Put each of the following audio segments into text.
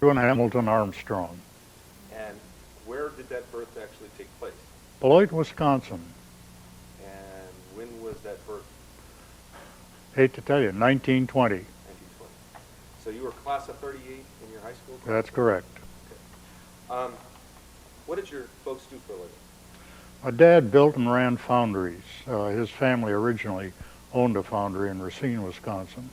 in Hamilton, Armstrong. And where did that birth actually take place? Beloit, Wisconsin. And when was that birth? Hate to tell you, 1920. 1920. So you were class of 38 in your high school class? That's correct. Okay. What did your folks do for a living? My dad built and ran foundries. His family originally owned a foundry in Racine, Wisconsin.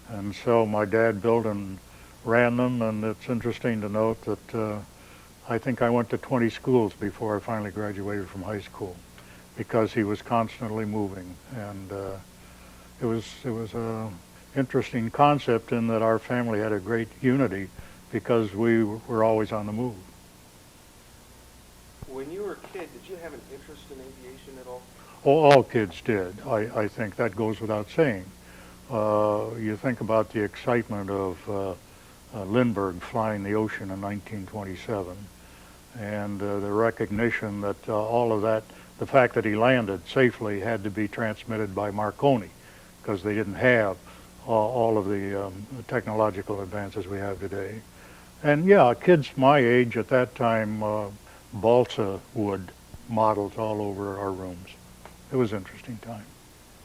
And so my dad built and ran them, and it's interesting to note that I think I went to 20 schools before I finally graduated from high school, because he was constantly moving. And it was a interesting concept in that our family had a great unity because we were always on the move. When you were a kid, did you have an interest in aviation at all? Oh, all kids did. I think that goes without saying. You think about the excitement of Lindbergh flying the ocean in 1927, and the recognition that all of that, the fact that he landed safely, had to be transmitted by Marconi, because they didn't have all of the technological advances we have today. And yeah, kids my age at that time, balsa wood models all over our rooms. It was an interesting time.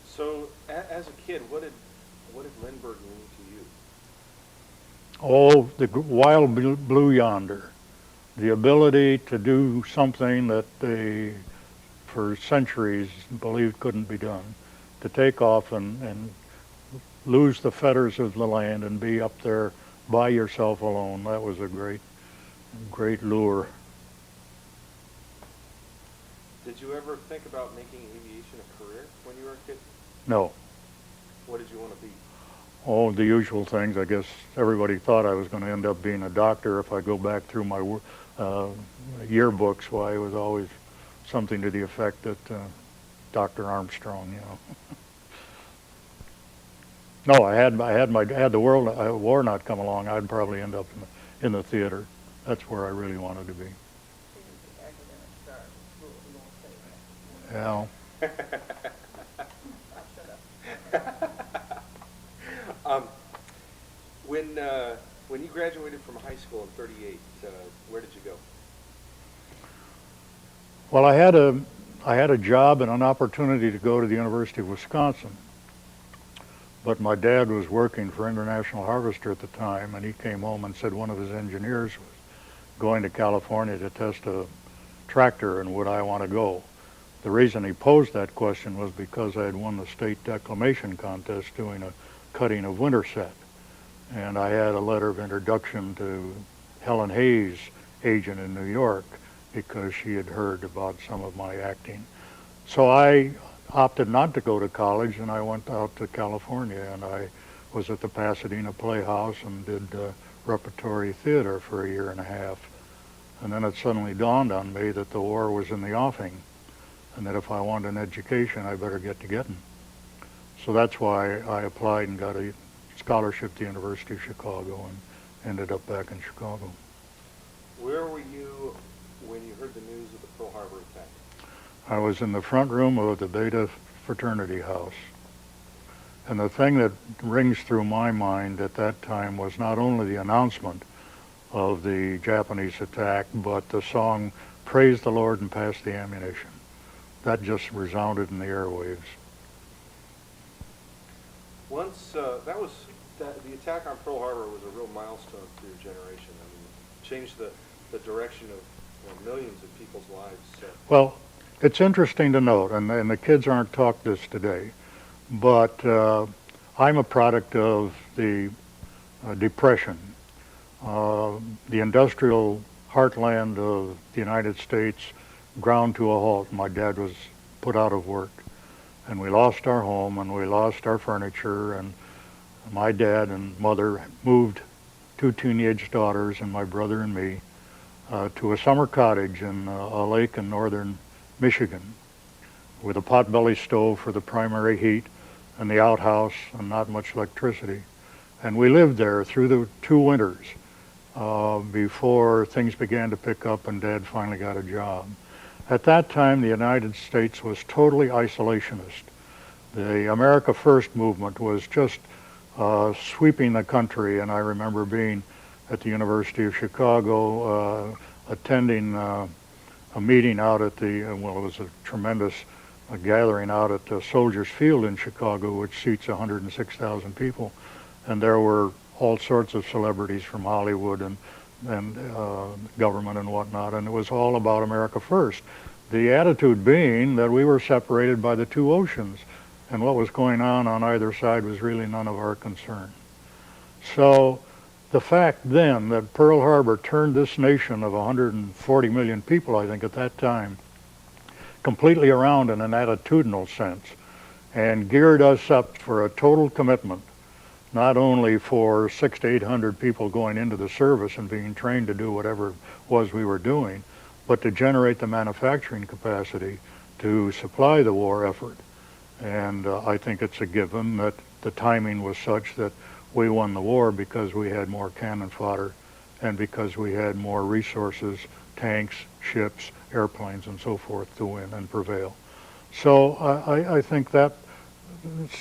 So, as a kid, what did Lindbergh mean to you? Oh, the wild blue yonder. The ability to do something that they, for centuries, believed couldn't be done. To take off and lose the fetters of the land and be up there by yourself alone. That was a great lure. Did you ever think about making aviation a career when you were a kid? No. What did you want to be? Oh, the usual things. I guess everybody thought I was going to end up being a doctor. If I go back through my yearbooks, why, it was always something to the effect that Dr. Armstrong, you know. No, had the war not come along, I'd probably end up in the theater. That's where I really wanted to be. Yeah. When you graduated from high school in '38, where did you go? Well, I had a job and an opportunity to go to the University of Wisconsin, but my dad was working for International Harvester at the time, and he came home and said one of his engineers was going to California to test a tractor, and would I want to go? The reason he posed that question was because I had won the state declamation contest doing a cutting of Winterset. And I had a letter of introduction to Helen Hayes' agent in New York because she had heard about some of my acting. So I opted not to go to college, and I went out to California, and I was at the Pasadena Playhouse and did repertory theater for a year and a half. And then it suddenly dawned on me that the war was in the offing, and that if I wanted an education, I better get to getting. So that's why I applied and got a scholarship at the University of Chicago and ended up back in Chicago. Where were you when you heard the news of the Pearl Harbor attack? I was in the front room of the Beta Fraternity House. And the thing that rings through my mind at that time was not only the announcement of the Japanese attack, but the song, "Praise the Lord and Pass the Ammunition." That just resounded in the airwaves. Once the attack on Pearl Harbor was a real milestone for your generation. I mean, it changed the direction of millions of people's lives. Well, it's interesting to note, and the kids aren't taught this today, but I'm a product of the Depression. The industrial heartland of the United States ground to a halt. My dad was put out of work, and we lost our home, and we lost our furniture, and my dad and mother moved 2 teenage daughters and my brother and me to a summer cottage in a lake in northern Michigan with a potbelly stove for the primary heat and the outhouse and not much electricity. And we lived there through the 2 winters before things began to pick up and Dad finally got a job. At that time, the United States was totally isolationist. The America First movement was just sweeping the country, and I remember being at the University of Chicago, attending a meeting out at the, well, it was a tremendous gathering out at Soldiers Field in Chicago, which seats 106,000 people. And there were all sorts of celebrities from Hollywood and government and whatnot, and it was all about America first. The attitude being that we were separated by the two oceans, and what was going on either side was really none of our concern. So the fact then that Pearl Harbor turned this nation of 140 million people, I think at that time, completely around in an attitudinal sense, and geared us up for a total commitment, not only for 600 to 800 people going into the service and being trained to do whatever it was we were doing, but to generate the manufacturing capacity to supply the war effort. And I think it's a given that the timing was such that we won the war because we had more cannon fodder and because we had more resources, tanks, ships, airplanes, and so forth to win and prevail. So I think that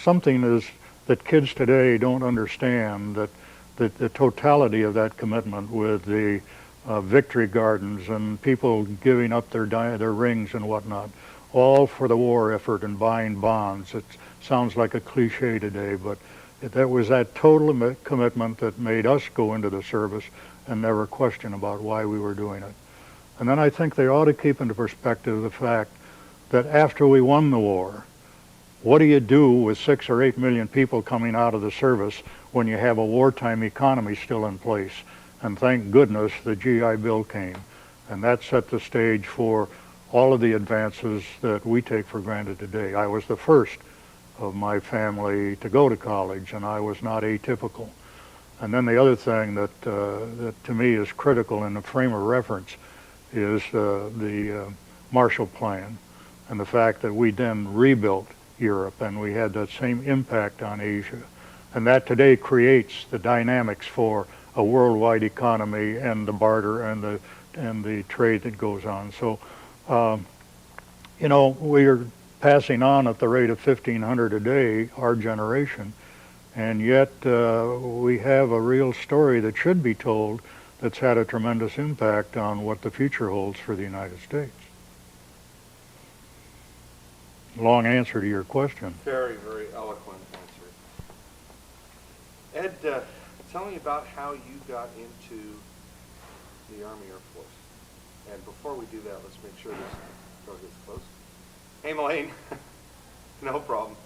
something is that kids today don't understand, that the totality of that commitment with the victory gardens and people giving up their rings and whatnot, all for the war effort and buying bonds. It sounds like a cliche today, but that was that total commitment that made us go into the service and never question about why we were doing it. And then I think they ought to keep into perspective the fact that after we won the war, what do you do with 6 or 8 million people coming out of the service when you have a wartime economy still in place? And thank goodness the GI Bill came. And that set the stage for all of the advances that we take for granted today. I was the first of my family to go to college, and I was not atypical. And then the other thing that to me is critical in the frame of reference is the Marshall Plan and the fact that we then rebuilt Europe, and we had that same impact on Asia. And that today creates the dynamics for a worldwide economy and the barter and the trade that goes on. So, you know, we are passing on at the rate of 1,500 a day, our generation, and yet we have a real story that should be told that's had a tremendous impact on what the future holds for the United States. Long answer to your question. Very, very eloquent answer. Ed, tell me about how you got into the Army Air Force. And before we do that, let's make sure this door gets closed. Hey, Melaine. No problem.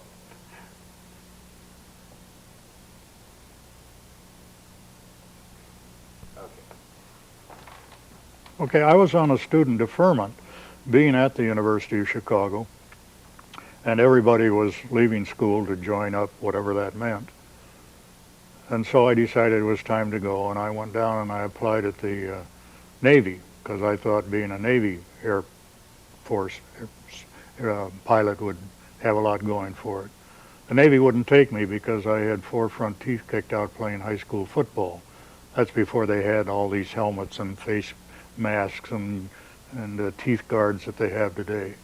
Okay, I was on a student deferment being at the University of Chicago, and everybody was leaving school to join up, whatever that meant. And so I decided it was time to go, and I went down and I applied at the Navy, because I thought being a Navy Air Force pilot would have a lot going for it. The Navy wouldn't take me because I had 4 front teeth kicked out playing high school football. That's before they had all these helmets and face masks and teeth guards that they have today.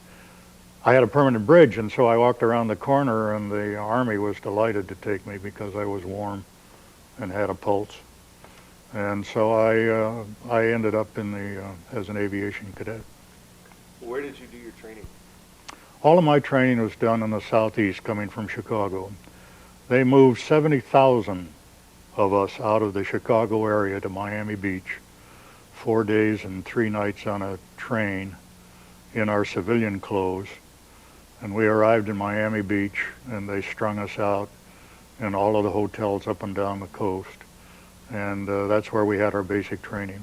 I had a permanent bridge, and so I walked around the corner, and the Army was delighted to take me because I was warm and had a pulse. And so I ended up in the as an aviation cadet. Where did you do your training? All of my training was done in the Southeast, coming from Chicago. They moved 70,000 of us out of the Chicago area to Miami Beach, 4 days and 3 nights on a train in our civilian clothes. And we arrived in Miami Beach, and they strung us out in all of the hotels up and down the coast. And that's where we had our basic training.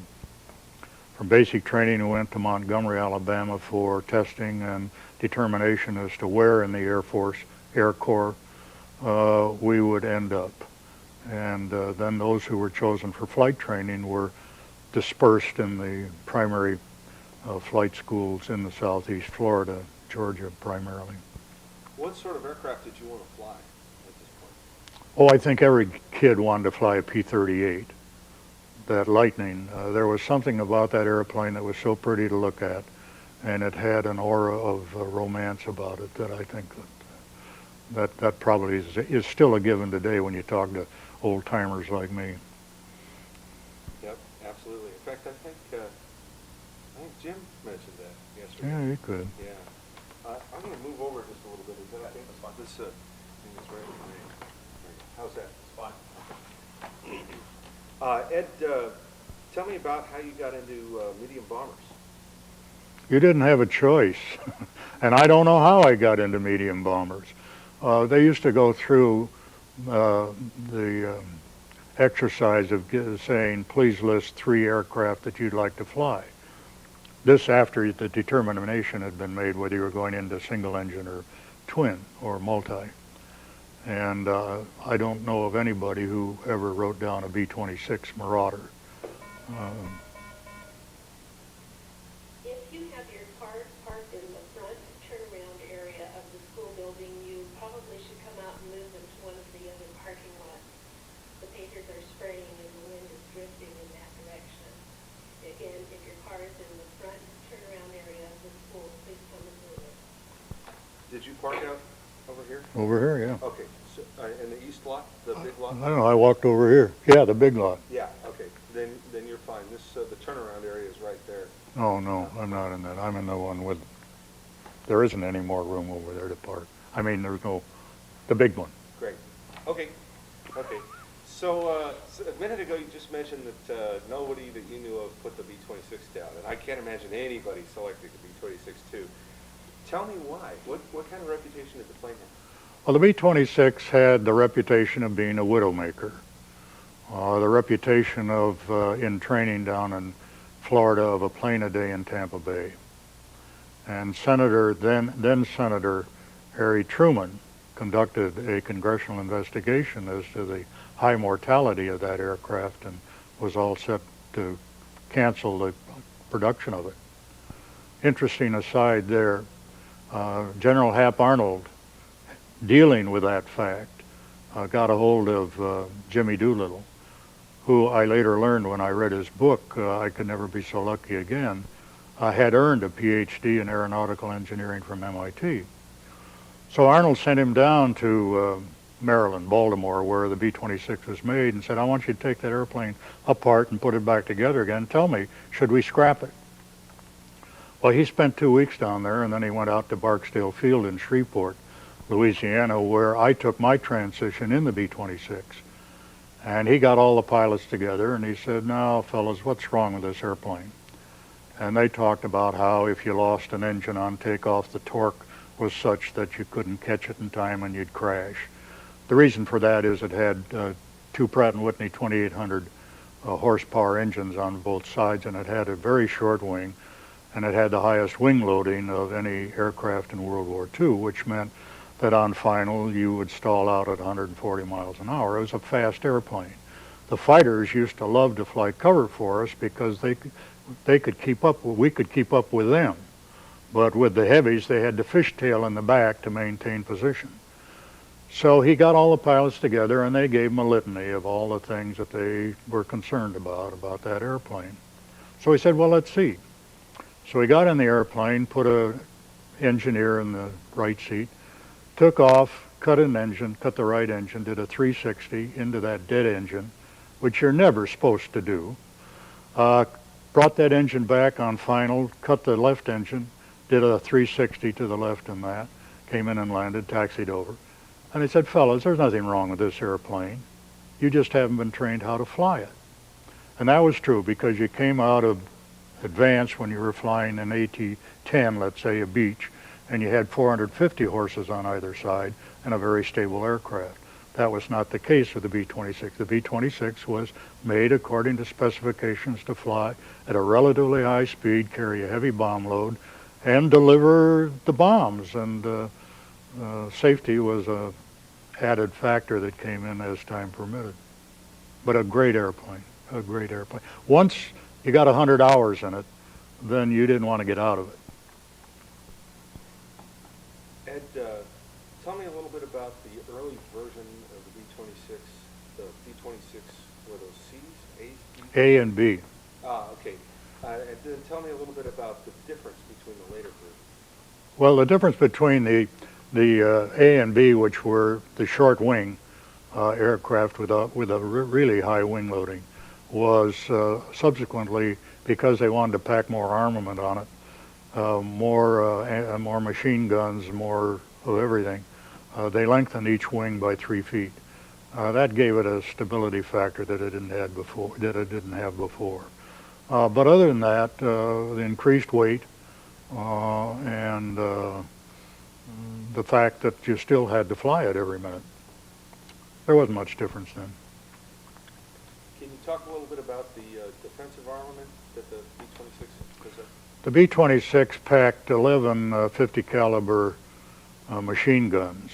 From basic training, we went to Montgomery, Alabama for testing and determination as to where in the Air Force, Air Corps, we would end up. And then those who were chosen for flight training were dispersed in the primary flight schools in the Southeast, Florida, Georgia primarily. What sort of aircraft did you want to fly at this point? Oh, I think every kid wanted to fly a P-38. That Lightning, there was something about that airplane that was so pretty to look at, and it had an aura of romance about it that I think that probably is still a given today when you talk to old timers like me. Yeah, fact, I think Jim mentioned that yesterday. Yeah, you could. Yeah. I'm going to move over just a little bit. Is that okay? That's fine. This thing is right for me. How's that? It's fine. Ed, tell me about how you got into medium bombers. You didn't have a choice. And I don't know how I got into medium bombers. They used to go through the exercise of saying, please list 3 aircraft that you'd like to fly. This after the determination had been made whether you were going into single engine or twin or multi. And I don't know of anybody who ever wrote down a B-26 Marauder. If you have your car parked in the front turnaround area of the school building, you probably should come out and move them to one of the other parking lots. The painters are spraying and the wind is drifting in that direction. Again, if your car is in the front turnaround area of the school, please come and move it. Did you park out over here? Over here, yeah. Okay. So, in the east lot, the big lot? I don't know, I walked over here. Yeah, the big lot. Yeah, okay. Then you're fine. This the turnaround area is right there. Oh, no, I'm not in that. I'm in the one with, there isn't any more room over there to park. I mean, there's no, the big one. Great. Okay. So a minute ago you just mentioned that nobody that you knew of put the B-26 down, and I can't imagine anybody selecting the B-26 too. Tell me why. What kind of reputation did the plane have? Well, the B-26 had the reputation of being a widowmaker. The reputation of, in training down in Florida, of a plane a day in Tampa Bay. And then Senator Harry Truman conducted a congressional investigation as to the high mortality of that aircraft and was all set to cancel the production of it. Interesting aside there, General Hap Arnold, dealing with that fact, got a hold of Jimmy Doolittle, who I later learned when I read his book, I Could Never Be So Lucky Again, had earned a PhD in aeronautical engineering from MIT. So Arnold sent him down to Maryland, Baltimore, where the B-26 was made, and said, I want you to take that airplane apart and put it back together again. Tell me, should we scrap it? Well, he spent 2 weeks down there, and then he went out to Barksdale Field in Shreveport, Louisiana, where I took my transition in the B-26. And he got all the pilots together, and he said, now, fellas, what's wrong with this airplane? And they talked about how if you lost an engine on takeoff, the torque was such that you couldn't catch it in time and you'd crash. The reason for that is it had 2 Pratt & Whitney 2800 horsepower engines on both sides, and it had a very short wing, and it had the highest wing loading of any aircraft in World War II, which meant that on final you would stall out at 140 miles an hour. It was a fast airplane. The fighters used to love to fly cover for us because they could keep up, we could keep up with them. But with the heavies, they had the fishtail in the back to maintain position. So he got all the pilots together, and they gave him a litany of all the things that they were concerned about that airplane. So he said, well, let's see. So he got in the airplane, put an engineer in the right seat, took off, cut the right engine, did a 360 into that dead engine, which you're never supposed to do. Brought that engine back on final, cut the left engine, did a 360 to the left in that, came in and landed, taxied over. And he said, fellas, there's nothing wrong with this airplane. You just haven't been trained how to fly it. And that was true because you came out of advance when you were flying an AT-10, let's say a Beech, and you had 450 horses on either side and a very stable aircraft. That was not the case with the B-26. The B-26 was made according to specifications to fly at a relatively high speed, carry a heavy bomb load, and deliver the bombs. And safety was a added factor that came in as time permitted. But a great airplane, a great airplane. Once you got 100 hours in it, then you didn't want to get out of it. Ed, tell me a little bit about the early version of the B-26. The B-26 were those C's, A's, B's? A and B. Okay. And then tell me a little bit about the difference between the later versions. Well, the difference between the A and B, which were the short wing aircraft with a really high wing loading, was subsequently, because they wanted to pack more armament on it, more machine guns, more of everything. They lengthened each wing by 3 feet. That gave it a stability factor that it didn't have before. But other than that, the increased weight and the fact that you still had to fly it every minute. There wasn't much difference then. Can you talk a little bit about the defensive armament that the B-26 possessed? The B-26 packed 11 50 caliber machine guns,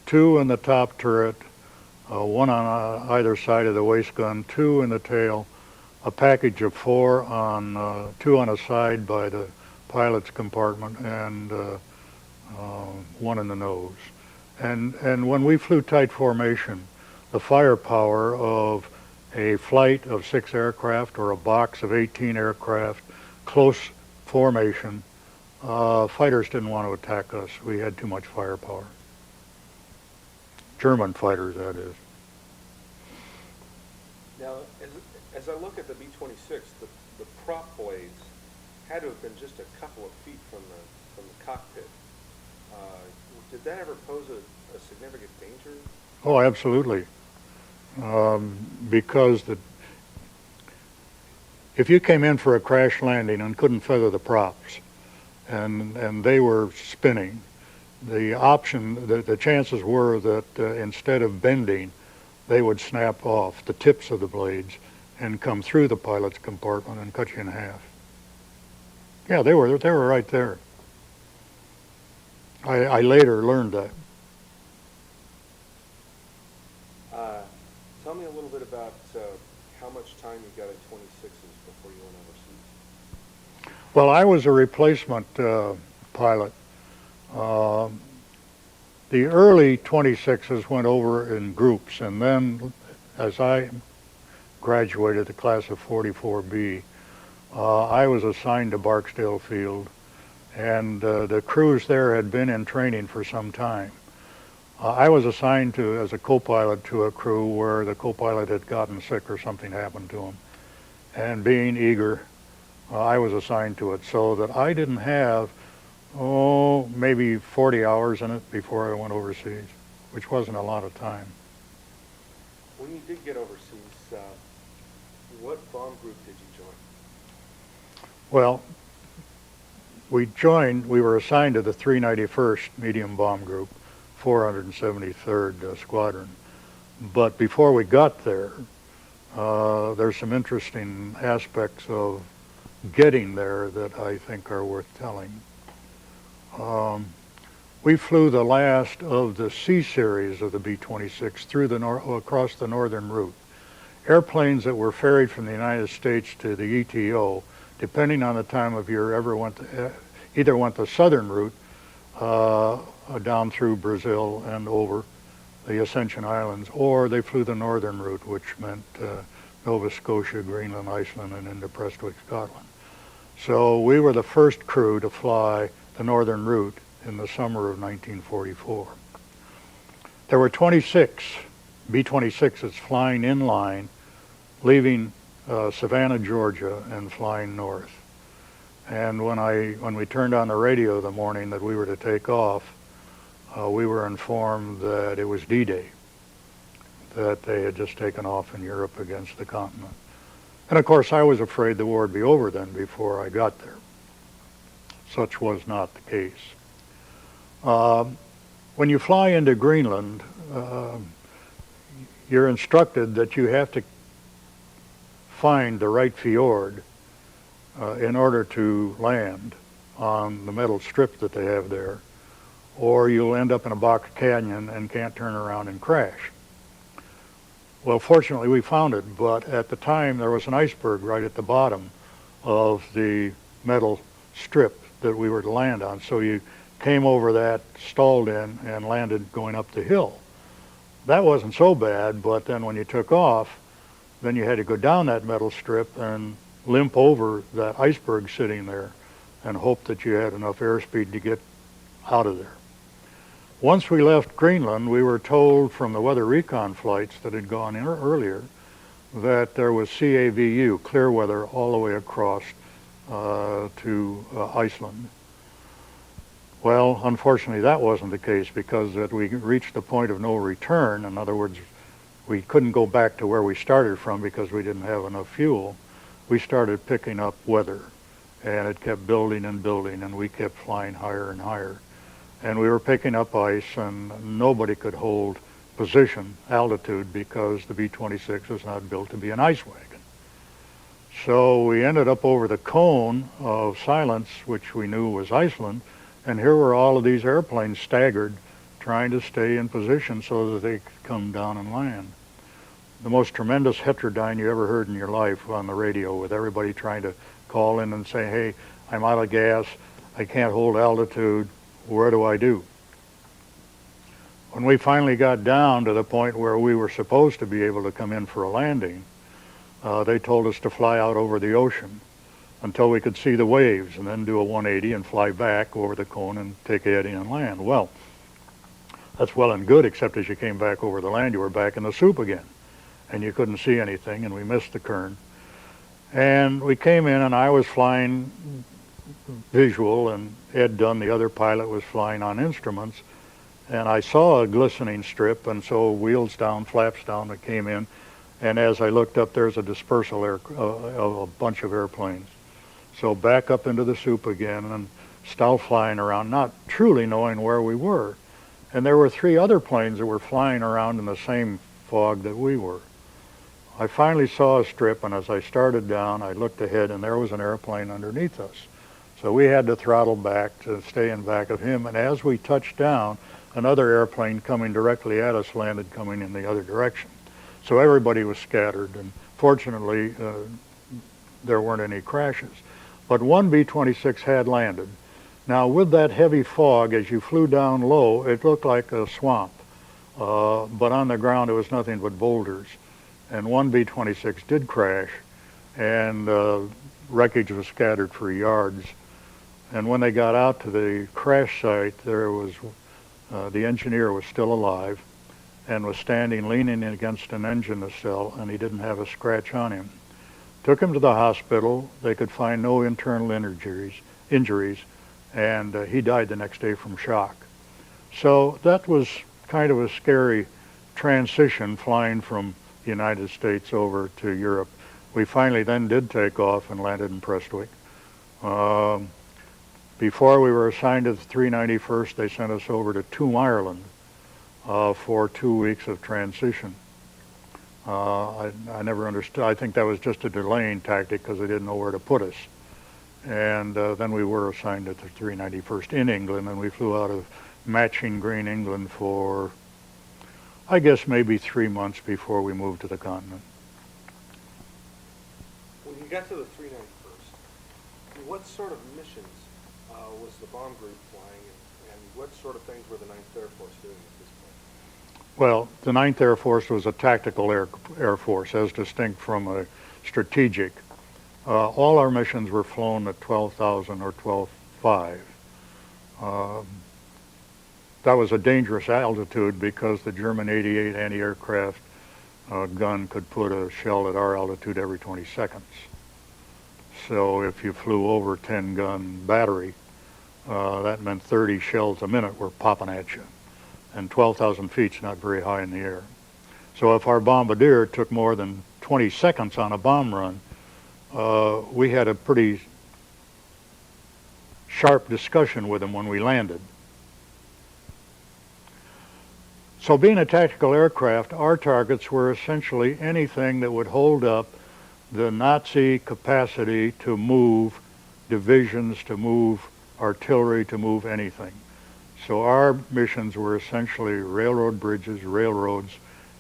2 in the top turret, 1 on either side of the waist gun, 2 in the tail, a package of 4 on 2 on a side by the pilot's compartment, and 1 in the nose. And when we flew tight formation, the firepower of a flight of 6 aircraft or a box of 18 aircraft, close formation, fighters didn't want to attack us. We had too much firepower. German fighters, that is. Now, as I look at the B-26, the prop blades had to have been just a couple of feet from the cockpit. Did that ever pose a significant danger? Oh, absolutely. Because if you came in for a crash landing and couldn't feather the props, and they were spinning, the chances were that instead of bending, they would snap off the tips of the blades and come through the pilot's compartment and cut you in half. Yeah, they were right there. I later learned that. Tell me a little bit about how much time you got at 26s before you went overseas. Well, I was a replacement pilot. The early 26s went over in groups, and then as I graduated the class of 44B, I was assigned to Barksdale Field, and the crews there had been in training for some time. I was assigned as a co-pilot to a crew where the co-pilot had gotten sick or something happened to him. And being eager, I was assigned to it, so that I didn't have, maybe 40 hours in it before I went overseas, which wasn't a lot of time. When you did get overseas, what bomb group did you join? Well, we were assigned to the 391st Medium Bomb Group, 473rd Squadron. But before we got there, there's some interesting aspects of getting there that I think are worth telling. We flew the last of the C series of the B-26 through across the northern route. Airplanes that were ferried from the United States to the ETO, depending on the time of year, either went the southern route down through Brazil and over the Ascension Islands, or they flew the northern route, which meant Nova Scotia, Greenland, Iceland, and into Prestwick, Scotland. So we were the first crew to fly the northern route in the summer of 1944. There were 26 B-26s flying in line, leaving Savannah, Georgia, and flying north. And when we turned on the radio the morning that we were to take off, we were informed that it was D-Day, that they had just taken off in Europe against the continent. And of course, I was afraid the war would be over then before I got there. Such was not the case. When you fly into Greenland, you're instructed that you have to find the right fjord in order to land on the metal strip that they have there, or you'll end up in a box canyon and can't turn around and crash. Well, fortunately we found it, but at the time there was an iceberg right at the bottom of the metal strip that we were to land on, so you came over that, stalled in, and landed going up the hill. That wasn't so bad, but then when you took off, then you had to go down that metal strip and limp over that iceberg sitting there and hope that you had enough airspeed to get out of there. Once we left Greenland, we were told from the weather recon flights that had gone in earlier that there was CAVU, clear weather, all the way across to Iceland. Well, unfortunately, that wasn't the case, because that we reached the point of no return. In other words, we couldn't go back to where we started from because we didn't have enough fuel. We started picking up weather, and it kept building and building, and we kept flying higher and higher. And we were picking up ice, and nobody could hold position, altitude, because the B-26 was not built to be an ice wagon. So we ended up over the cone of silence, which we knew was Iceland, and here were all of these airplanes staggered, trying to stay in position so that they could come down and land. The most tremendous heterodyne you ever heard in your life on the radio, with everybody trying to call in and say, hey, I'm out of gas, I can't hold altitude, what do I do? When we finally got down to the point where we were supposed to be able to come in for a landing, they told us to fly out over the ocean until we could see the waves, and then do a 180 and fly back over the cone and take a heading and land. Well, that's well and good, except as you came back over the land, you were back in the soup again, and you couldn't see anything, and we missed the kern. And we came in, and I was flying visual, and Ed Dunn, the other pilot, was flying on instruments, and I saw a glistening strip, and so wheels down, flaps down, it came in, and as I looked up, there's a dispersal of a bunch of airplanes. So back up into the soup again, and still flying around, not truly knowing where we were. And there were 3 other planes that were flying around in the same fog that we were. I finally saw a strip, and as I started down, I looked ahead, and there was an airplane underneath us. So we had to throttle back to stay in back of him, and as we touched down, another airplane coming directly at us landed coming in the other direction. So everybody was scattered, and fortunately, there weren't any crashes. But one B-26 had landed. Now, with that heavy fog, as you flew down low, it looked like a swamp. But on the ground, it was nothing but boulders. And one B-26 did crash, and wreckage was scattered for yards. And when they got out to the crash site, there was the engineer was still alive and was standing leaning against an engine nacelle, and he didn't have a scratch on him. Took him to the hospital. They could find no internal injuries, and he died the next day from shock. So that was kind of a scary transition, flying from the United States over to Europe. We finally then did take off and landed in Prestwick. Before we were assigned to the 391st, they sent us over to Toome, Ireland, for 2 weeks of transition. I never understood. I think that was just a delaying tactic because they didn't know where to put us. And then we were assigned to the 391st in England, and we flew out of Matching Green, England for, I guess, maybe 3 months before we moved to the continent. When you got to the 391st, what sort of missions was the bomb group flying, and what sort of things were the 9th Air Force doing at this point? Well, the 9th Air Force was a tactical air force, as distinct from a strategic. All our missions were flown at 12,000 or 12,500. That was a dangerous altitude because the German 88 anti-aircraft gun could put a shell at our altitude every 20 seconds. So if you flew over 10-gun battery, that meant 30 shells a minute were popping at you. And 12,000 feet's not very high in the air. So if our bombardier took more than 20 seconds on a bomb run, we had a pretty sharp discussion with him when we landed. So being a tactical aircraft, our targets were essentially anything that would hold up the Nazi capacity to move divisions, to move artillery, to move anything. So our missions were essentially railroad bridges, railroads,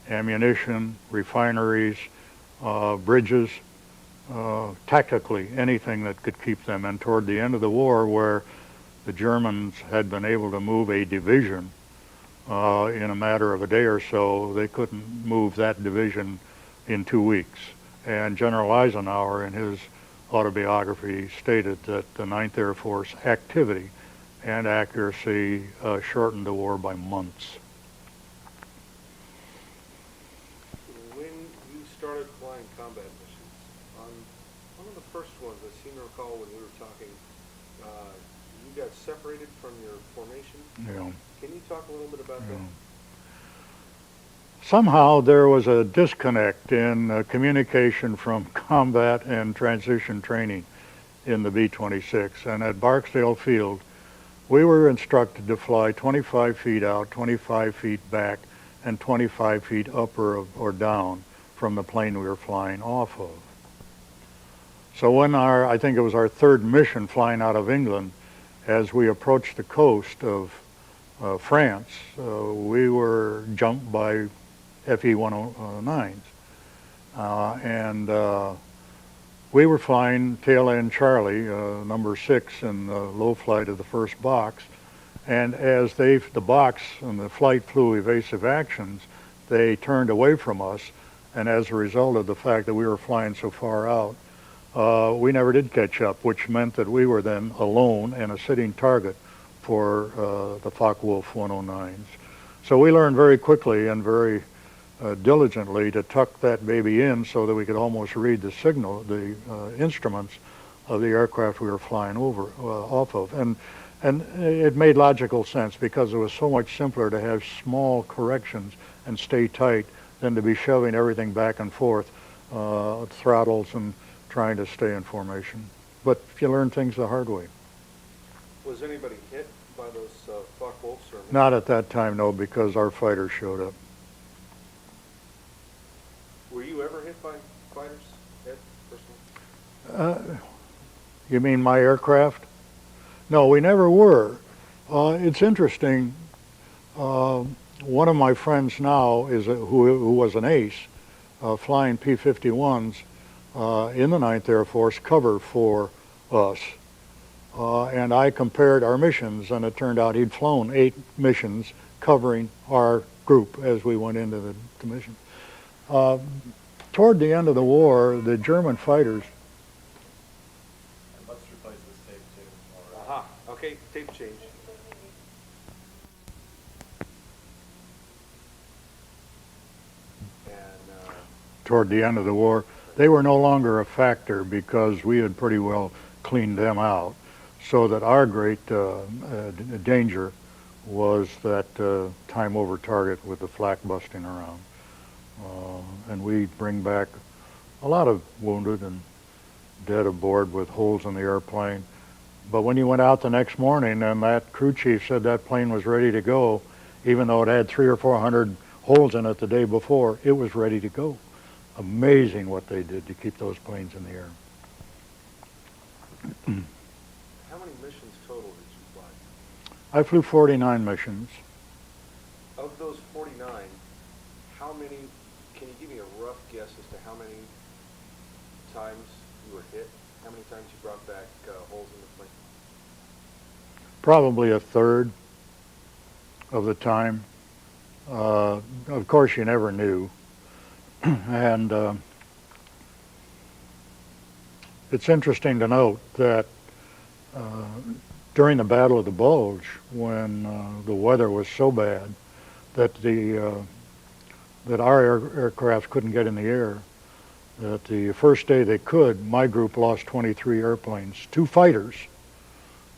ammunition, refineries, bridges, tactically anything that could keep them. And toward the end of the war, where the Germans had been able to move a division in a matter of a day or so, they couldn't move that division in 2 weeks. And General Eisenhower, in his autobiography, stated that the 9th Air Force activity and accuracy shortened the war by months. When you started started flying combat missions, on one of the first ones, I seem to recall when we were talking, you got separated from your formation. Yeah. Can you talk a little bit about that? Somehow there was a disconnect in communication from combat and transition training in the B-26. And at Barksdale Field, we were instructed to fly 25 feet out, 25 feet back, and 25 feet up or down from the plane we were flying off of. So when I think it was our third mission flying out of England, as we approached the coast of France, we were jumped by FE-109s. And we were flying tail end Charlie, number 6 in the low flight of the first box. And as the box and the flight flew evasive actions, they turned away from us. And as a result of the fact that we were flying so far out, we never did catch up, which meant that we were then alone and a sitting target for the Focke-Wulf 109s. So we learned very quickly and very diligently to tuck that baby in so that we could almost read the signal, the instruments of the aircraft we were flying off of. And it made logical sense because it was so much simpler to have small corrections and stay tight than to be shoving everything back and forth, throttles and trying to stay in formation. But you learn things the hard way. Was anybody hit by those Focke-Wulfs? Not at that time, no, because our fighters showed up. Were you ever hit by fighters, Ed, personally? You mean my aircraft? No, we never were. It's interesting. One of my friends now is who was an ace, flying P-51s in the 9th Air Force cover for us. And I compared our missions, and it turned out he'd flown 8 missions covering our group as we went into the mission. Toward the end of the war, the German fighters... And let's replace this tape too. Aha, okay, tape change. And Toward the end of the war, they were no longer a factor because we had pretty well cleaned them out. So that our great danger was that time over target with the flak busting around. And we bring back a lot of wounded and dead aboard with holes in the airplane. But when you went out the next morning and that crew chief said that plane was ready to go, even though it had 300 or 400 holes in it the day before, it was ready to go. Amazing what they did to keep those planes in the air. how many missions total did you fly? I flew 49 missions. Of those 49, how many, can you give me a rough guess as to how many times you were hit? How many times you brought back holes in the plane? Probably a third of the time. Of course, you never knew. And it's interesting to note that during the Battle of the Bulge, when the weather was so bad that that our aircraft couldn't get in the air, that the first day they could, my group lost 23 airplanes, 2 fighters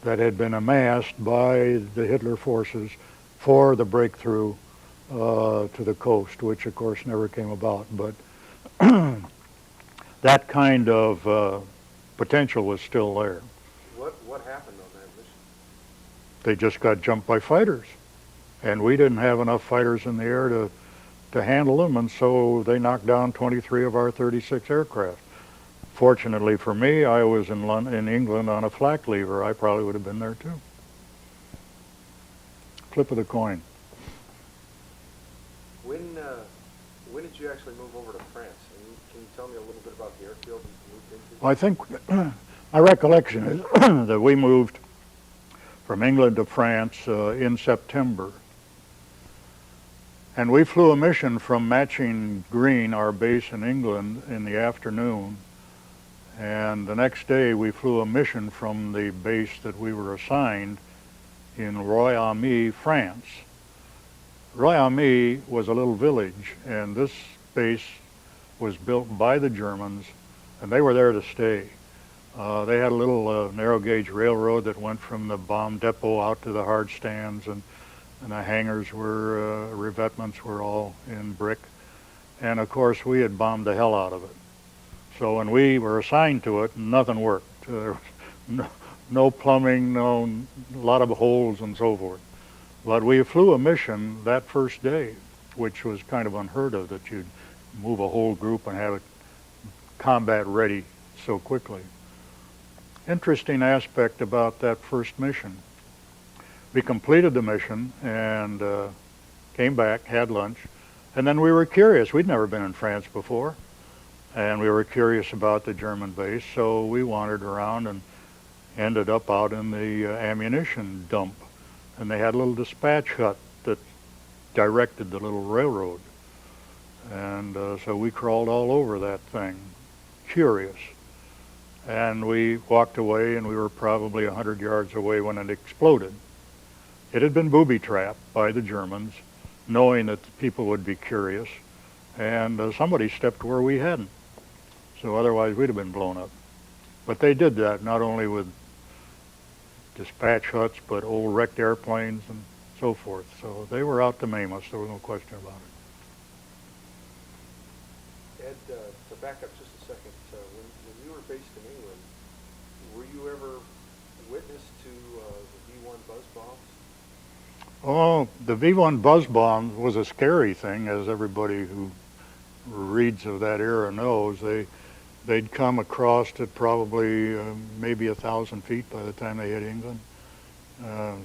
that had been amassed by the Hitler forces for the breakthrough to the coast, which of course never came about. But that kind of potential was still there. What happened on that mission? They just got jumped by fighters, and we didn't have enough fighters in the air to handle them, and so they knocked down 23 of our 36 aircraft. Fortunately for me, I was in England on a flak lever. I probably would have been there too. Flip of the coin. When did you actually move over to France? And can you tell me a little bit about the airfield you moved into? Well, I think my recollection is that we moved from England to France in September. And we flew a mission from Matching Green, our base in England, in the afternoon. And the next day we flew a mission from the base that we were assigned in Roy-Ami, France. Roy-Ami was a little village, and this base was built by the Germans, and they were there to stay. They had a little narrow gauge railroad that went from the bomb depot out to the hard stands, and the hangars were, revetments were all in brick. And of course we had bombed the hell out of it. So when we were assigned to it, nothing worked. There was no plumbing, a lot of holes and so forth. But we flew a mission that first day, which was kind of unheard of, that you'd move a whole group and have it combat ready so quickly. Interesting aspect about that first mission. We completed the mission and came back, had lunch, and then we were curious. We'd never been in France before, and we were curious about the German base, so we wandered around and ended up out in the ammunition dump. And they had a little dispatch hut that directed the little railroad. And so we crawled all over that thing, curious. And we walked away, and we were probably 100 yards away when it exploded. It had been booby-trapped by the Germans, knowing that the people would be curious, and somebody stepped where we hadn't. So otherwise we'd have been blown up. But they did that, not only with dispatch huts, but old wrecked airplanes and so forth. So they were out to maim us, there was no question about it. Ed, to back up just a second, when you were based in England, were you ever witness to the V-1 buzz bombs? Oh, the V-1 buzz bomb was a scary thing, as everybody who reads of that era knows. They'd come across at probably maybe 1,000 feet by the time they hit England,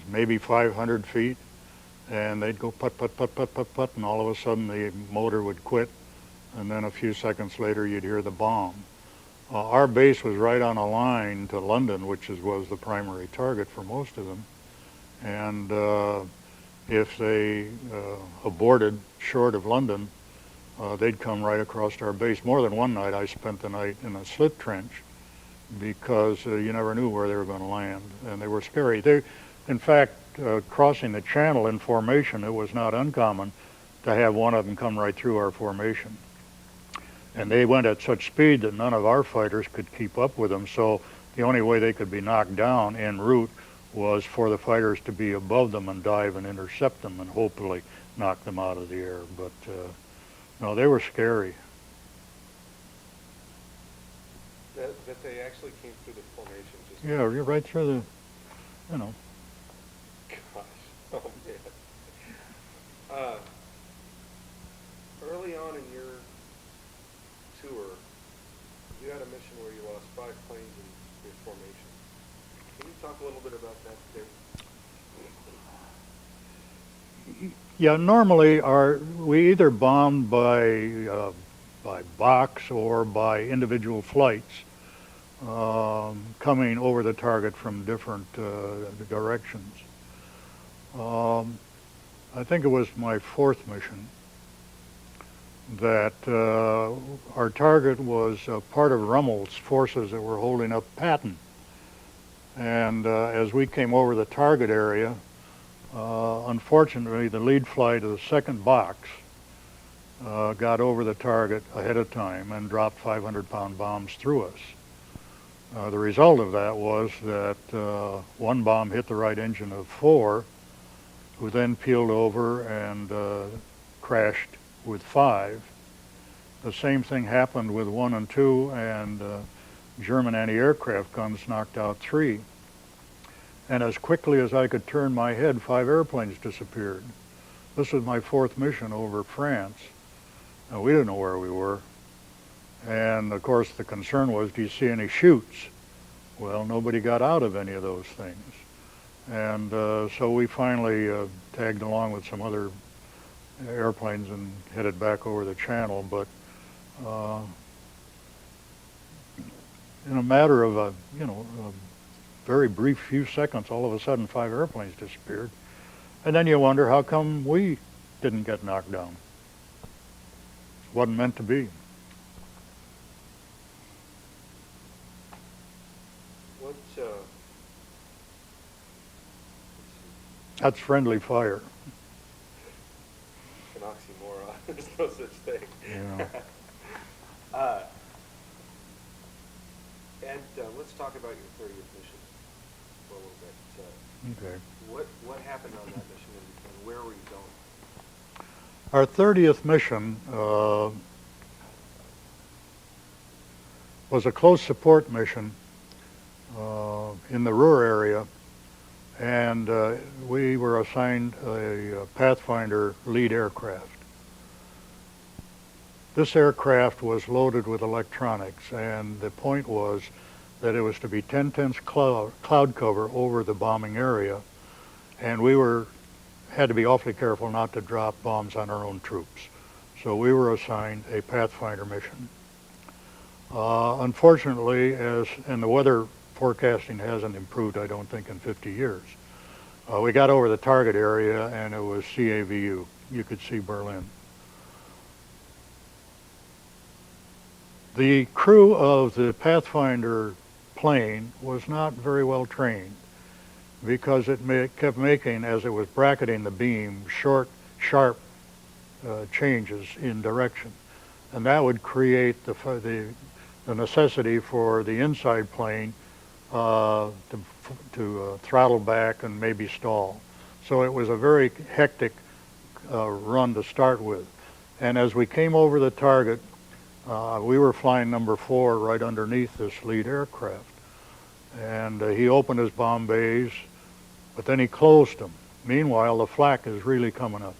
maybe 500 feet, and they'd go put, put, put, put, put, put, and all of a sudden the motor would quit, and then a few seconds later you'd hear the bomb. Our base was right on a line to London, which was the primary target for most of them, and if they aborted short of London, they'd come right across our base. More than one night I spent the night in a slit trench because you never knew where they were going to land, and they were scary. In fact, crossing the channel in formation, it was not uncommon to have one of them come right through our formation. And they went at such speed that none of our fighters could keep up with them, so the only way they could be knocked down en route was for the fighters to be above them and dive and intercept them and hopefully knock them out of the air. But no, they were scary. That they actually came through the formation? Just Yeah, you're right through the, you know. Gosh, oh man. Early on in your tour, you had a mission where you lost 5 planes in your formation. Can you talk a little bit about that today? Yeah, normally we either bombed by box or by individual flights coming over the target from different directions. I think it was my 4th mission that our target was part of Rommel's forces that were holding up Patton. And as we came over the target area, unfortunately, the lead flight of the 2nd box got over the target ahead of time and dropped 500-pound bombs through us. The result of that was that one bomb hit the right engine of 4, who then peeled over and crashed with 5. The same thing happened with 1 and 2, and German anti-aircraft guns knocked out 3. And as quickly as I could turn my head, 5 airplanes disappeared. This was my 4th mission over France. Now, we didn't know where we were. And of course the concern was, do you see any chutes? Well, nobody got out of any of those things. And so we finally tagged along with some other airplanes and headed back over the channel. But in a matter of a very brief few seconds, all of a sudden 5 airplanes disappeared. And then you wonder, how come we didn't get knocked down? Wasn't meant to be. What, That's friendly fire. an oxymoron. There's no such thing. Yeah. Ed, let's talk about your 30th mission for a little bit. Okay. What happened on that mission, and where were you going? Our 30th mission was a close support mission in the Ruhr area, and we were assigned a Pathfinder lead aircraft. This aircraft was loaded with electronics, and the point was that it was to be 10-tenths cloud cover over the bombing area, and we had to be awfully careful not to drop bombs on our own troops. So we were assigned a Pathfinder mission. Unfortunately, and the weather forecasting hasn't improved, I don't think, in 50 years. We got over the target area, and it was CAVU. You could see Berlin. The crew of the Pathfinder plane was not very well trained because it kept making, as it was bracketing the beam, short, sharp changes in direction. And that would create the necessity for the inside plane to throttle back and maybe stall. So it was a very hectic run to start with. And as we came over the target, we were flying number 4 right underneath this lead aircraft. And he opened his bomb bays, but then he closed them. Meanwhile, the flak is really coming up.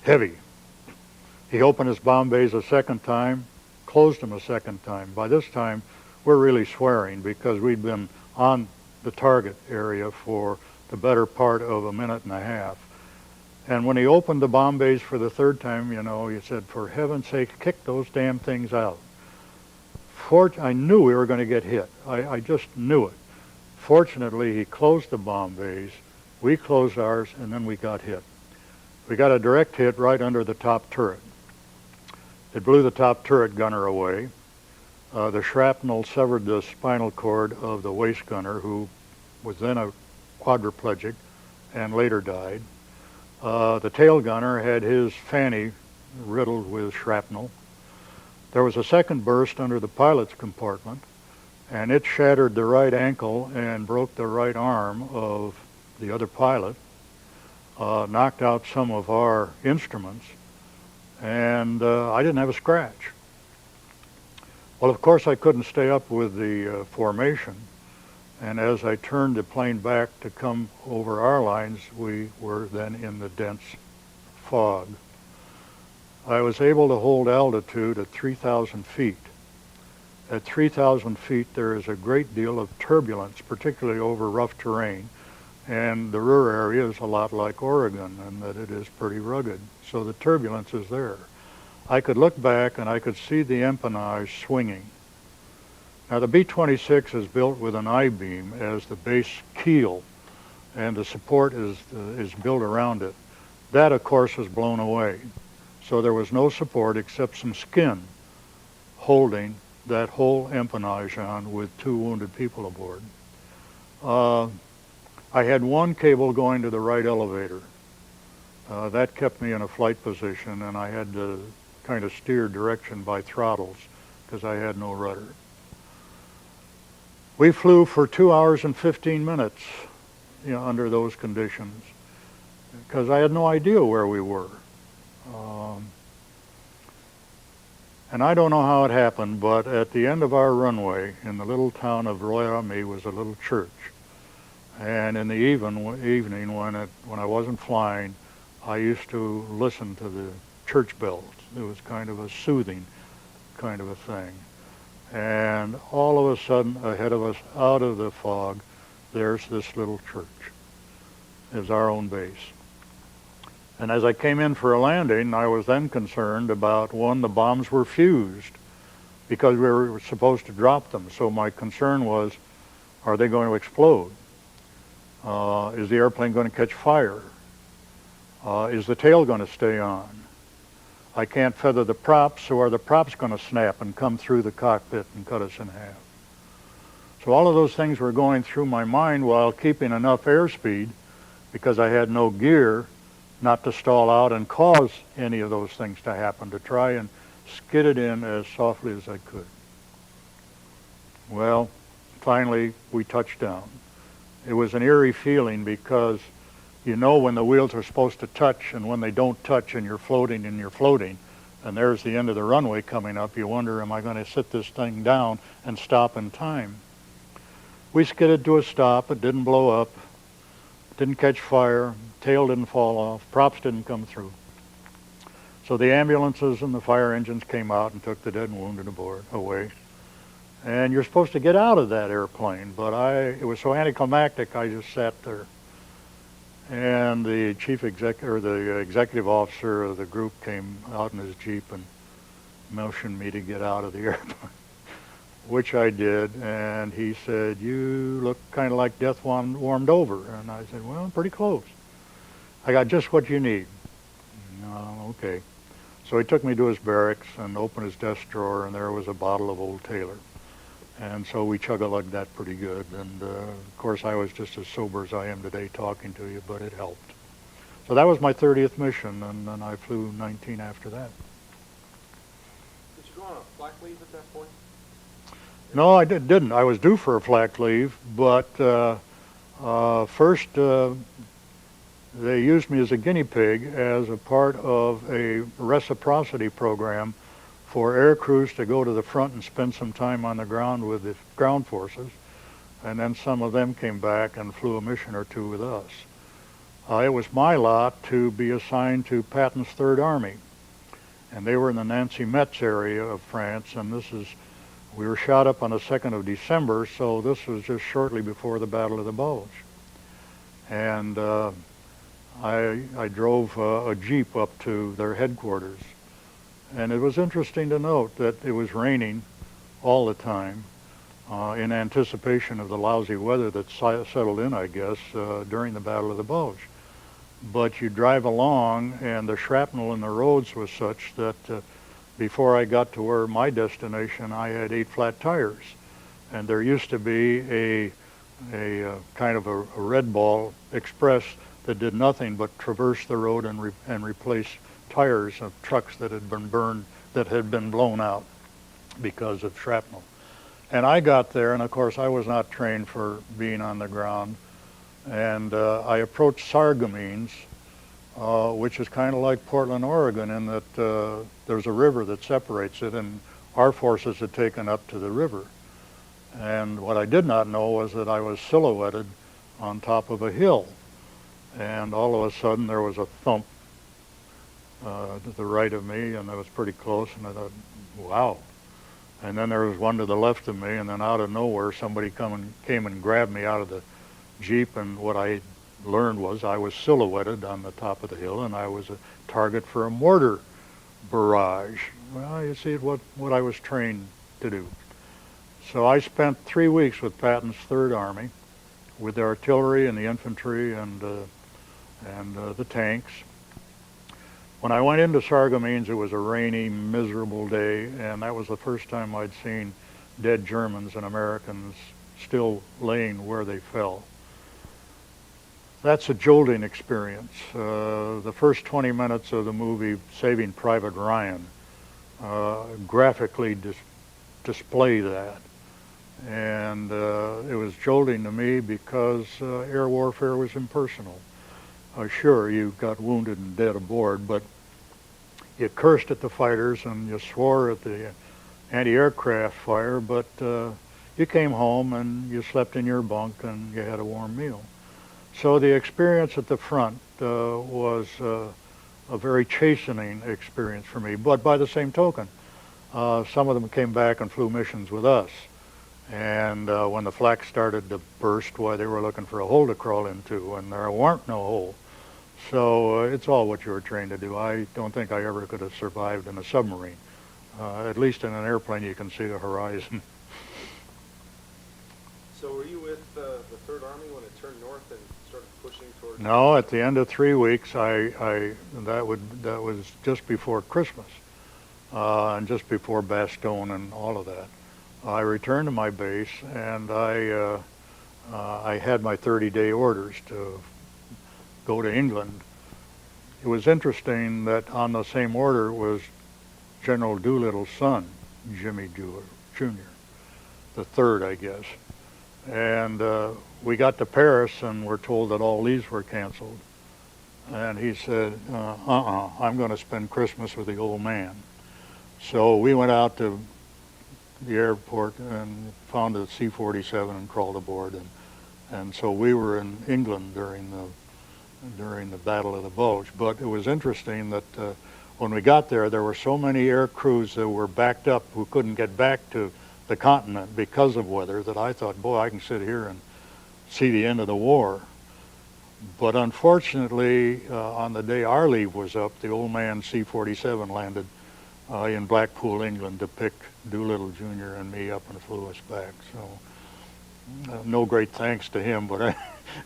Heavy. He opened his bomb bays a second time, closed them a second time. By this time, we're really swearing because we'd been on the target area for the better part of a minute and a half. And when he opened the bomb bays for the third time, he said, for heaven's sake, kick those damn things out. I knew we were going to get hit. I just knew it. Fortunately, he closed the bomb bays, we closed ours, and then we got hit. We got a direct hit right under the top turret. It blew the top turret gunner away. The shrapnel severed the spinal cord of the waist gunner, who was then a quadriplegic and later died. The tail gunner had his fanny riddled with shrapnel. There was a second burst under the pilot's compartment, and it shattered the right ankle and broke the right arm of the other pilot, knocked out some of our instruments, and I didn't have a scratch. Well, of course, I couldn't stay up with the formation, and as I turned the plane back to come over our lines, we were then in the dense fog. I was able to hold altitude at 3,000 feet. At 3,000 feet, there is a great deal of turbulence, particularly over rough terrain, and the Ruhr area is a lot like Oregon in that it is pretty rugged, so the turbulence is there. I could look back and I could see the empennage swinging. Now the B-26 is built with an I-beam as the base keel, and the support is built around it. That, of course, was blown away. So there was no support except some skin holding that whole empennage on with 2 wounded people aboard. I had one cable going to the right elevator. That kept me in a flight position, and I had to kind of steer direction by throttles because I had no rudder. We flew for 2 hours and 15 minutes under those conditions because I had no idea where we were. And I don't know how it happened, but at the end of our runway in the little town of Royami was a little church. And in the evening when I wasn't flying, I used to listen to the church bells. It was kind of a soothing kind of a thing. And all of a sudden, ahead of us, out of the fog, there's this little church. It was our own base. And as I came in for a landing, I was then concerned about, one, the bombs were fused because we were supposed to drop them. So my concern was, are they going to explode? Is the airplane going to catch fire? Is the tail going to stay on? I can't feather the props, so are the props going to snap and come through the cockpit and cut us in half? So all of those things were going through my mind while keeping enough airspeed, because I had no gear, not to stall out and cause any of those things to happen, to try and skidded in as softly as I could. Well, finally we touched down. It was an eerie feeling because you know when the wheels are supposed to touch and when they don't touch and you're floating and there's the end of the runway coming up, you wonder, am I going to sit this thing down and stop in time? We skidded to a stop. It didn't blow up, didn't catch fire, tail didn't fall off, props didn't come through. So the ambulances and the fire engines came out and took the dead and wounded away. And you're supposed to get out of that airplane, but it was so anticlimactic, I just sat there. And the the executive officer of the group came out in his Jeep and motioned me to get out of the airplane, which I did. And he said, "You look kind of like death warmed over." And I said, "Well, pretty close. I got just what you need." Okay. So he took me to his barracks and opened his desk drawer, and there was a bottle of Old Tailor. And so we chug-a-lugged that pretty good. And, of course, I was just as sober as I am today talking to you, but it helped. So that was my 30th mission, and then I flew 19 after that. Did you go on a flak leave at that point? No, I didn't. I was due for a flak leave, but first they used me as a guinea pig as a part of a reciprocity program for air crews to go to the front and spend some time on the ground with the ground forces, and then some of them came back and flew a mission or two with us. It was my lot to be assigned to Patton's Third Army, and they were in the Nancy Metz area of France, and we were shot up on the 2nd of December, so this was just shortly before the Battle of the Bulge. And I drove a Jeep up to their headquarters. And it was interesting to note that it was raining all the time in anticipation of the lousy weather that settled in, I guess, during the Battle of the Bulge. But you drive along, and the shrapnel in the roads was such that before I got to where my destination, I had 8 flat tires. And there used to be a kind of a Red Ball Express that did nothing but traverse the road and replace tires of trucks that had been burned, that had been blown out because of shrapnel. And I got there, and of course I was not trained for being on the ground, and I approached Sargamines, which is kind of like Portland, Oregon, in that there's a river that separates it, and our forces had taken up to the river. And what I did not know was that I was silhouetted on top of a hill, and all of a sudden there was a thump to the right of me, and I was pretty close, and I thought, wow. And then there was one to the left of me, and then out of nowhere somebody came and grabbed me out of the Jeep, and what I learned was I was silhouetted on the top of the hill, and I was a target for a mortar barrage. Well, you see what I was trained to do. So I spent 3 weeks with Patton's Third Army, with the artillery and the infantry and the tanks. When I went into Sargamines, it was a rainy, miserable day, and that was the first time I'd seen dead Germans and Americans still laying where they fell. That's a jolting experience. The first 20 minutes of the movie Saving Private Ryan graphically display that. And it was jolting to me because air warfare was impersonal. Sure, you got wounded and dead aboard, but you cursed at the fighters and you swore at the anti-aircraft fire, but you came home and you slept in your bunk and you had a warm meal. So the experience at the front was a very chastening experience for me. But by the same token, some of them came back and flew missions with us. And when the flak started to burst, why, they were looking for a hole to crawl into, and there weren't no hole. So it's all what you were trained to do. I don't think I ever could have survived in a submarine. At least in an airplane, you can see the horizon. So were you with the Third Army when it turned north and started pushing towards? No, at the end of 3 weeks, that was just before Christmas, and just before Bastogne and all of that. I returned to my base, and I had my 30-day orders to go to England. It was interesting that on the same order was General Doolittle's son, Jimmy Doolittle Jr., the third, I guess. And we got to Paris and were told that all leaves were canceled. And he said, I'm going to spend Christmas with the old man. So we went out to the airport and found a C-47 and crawled aboard. And so we were in England during the Battle of the Bulge. But it was interesting that when we got there, there were so many air crews that were backed up who couldn't get back to the continent because of weather that I thought, boy, I can sit here and see the end of the war. But unfortunately, on the day our leave was up, the old man C-47 landed in Blackpool, England, to pick Doolittle Jr. and me up and flew us back. So no great thanks to him, but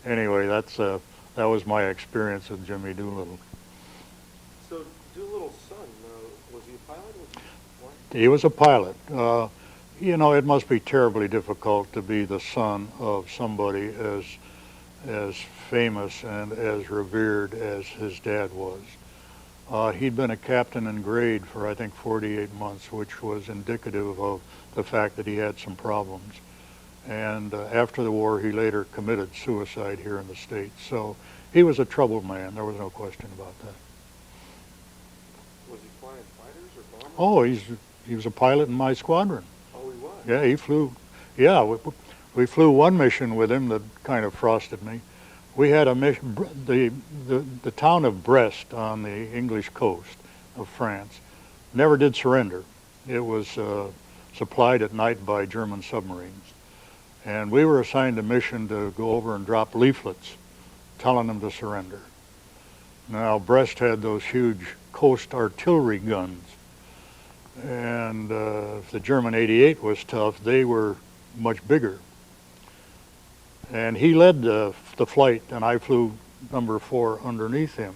anyway, that was my experience with Jimmy Doolittle. So Doolittle's son, was he a pilot? He was a pilot. You know, it must be terribly difficult to be the son of somebody as famous and as revered as his dad was. He'd been a captain in grade for, I think, 48 months, which was indicative of the fact that he had some problems. And after the war, he later committed suicide here in the States. So he was a troubled man. There was no question about that. Was he flying fighters or bombers? Oh, he was a pilot in my squadron. Oh, he was? Yeah, he flew. Yeah, we flew one mission with him that kind of frosted me. We had a mission, the town of Brest on the English coast of France never did surrender. It was supplied at night by German submarines. And we were assigned a mission to go over and drop leaflets telling them to surrender. Now, Brest had those huge coast artillery guns. And if the German 88 was tough, they were much bigger. And he led the flight, and I flew number 4 underneath him.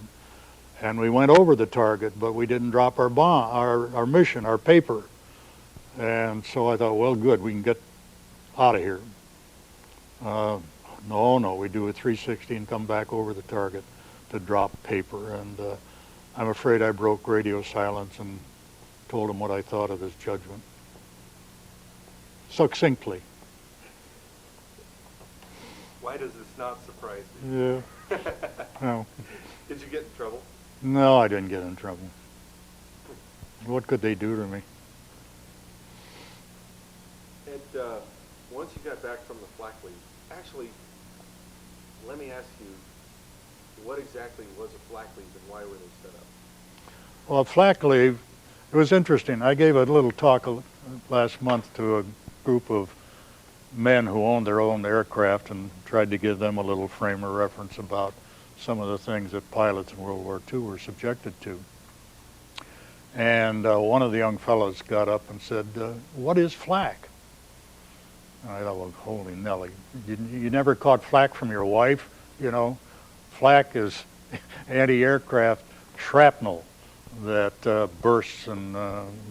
And we went over the target, but we didn't drop our bomb, our mission, our paper. And so I thought, well, good, we can get out of here. No, we do a 360 and come back over the target to drop paper. And I'm afraid I broke radio silence and told him what I thought of his judgment. Succinctly. Why does this not surprise you? Yeah. No. Did you get in trouble? No, I didn't get in trouble. What could they do to me? And once you got back from the flak leave, actually, let me ask you, what exactly was a flak leave and why were they set up? Well, flak leave, it was interesting. I gave a little talk last month to a group of men who owned their own aircraft and tried to give them a little frame of reference about some of the things that pilots in World War II were subjected to. And one of the young fellows got up and said, what is flak? And I thought, well, holy Nelly, you never caught flak from your wife? You know, flak is anti-aircraft shrapnel that bursts and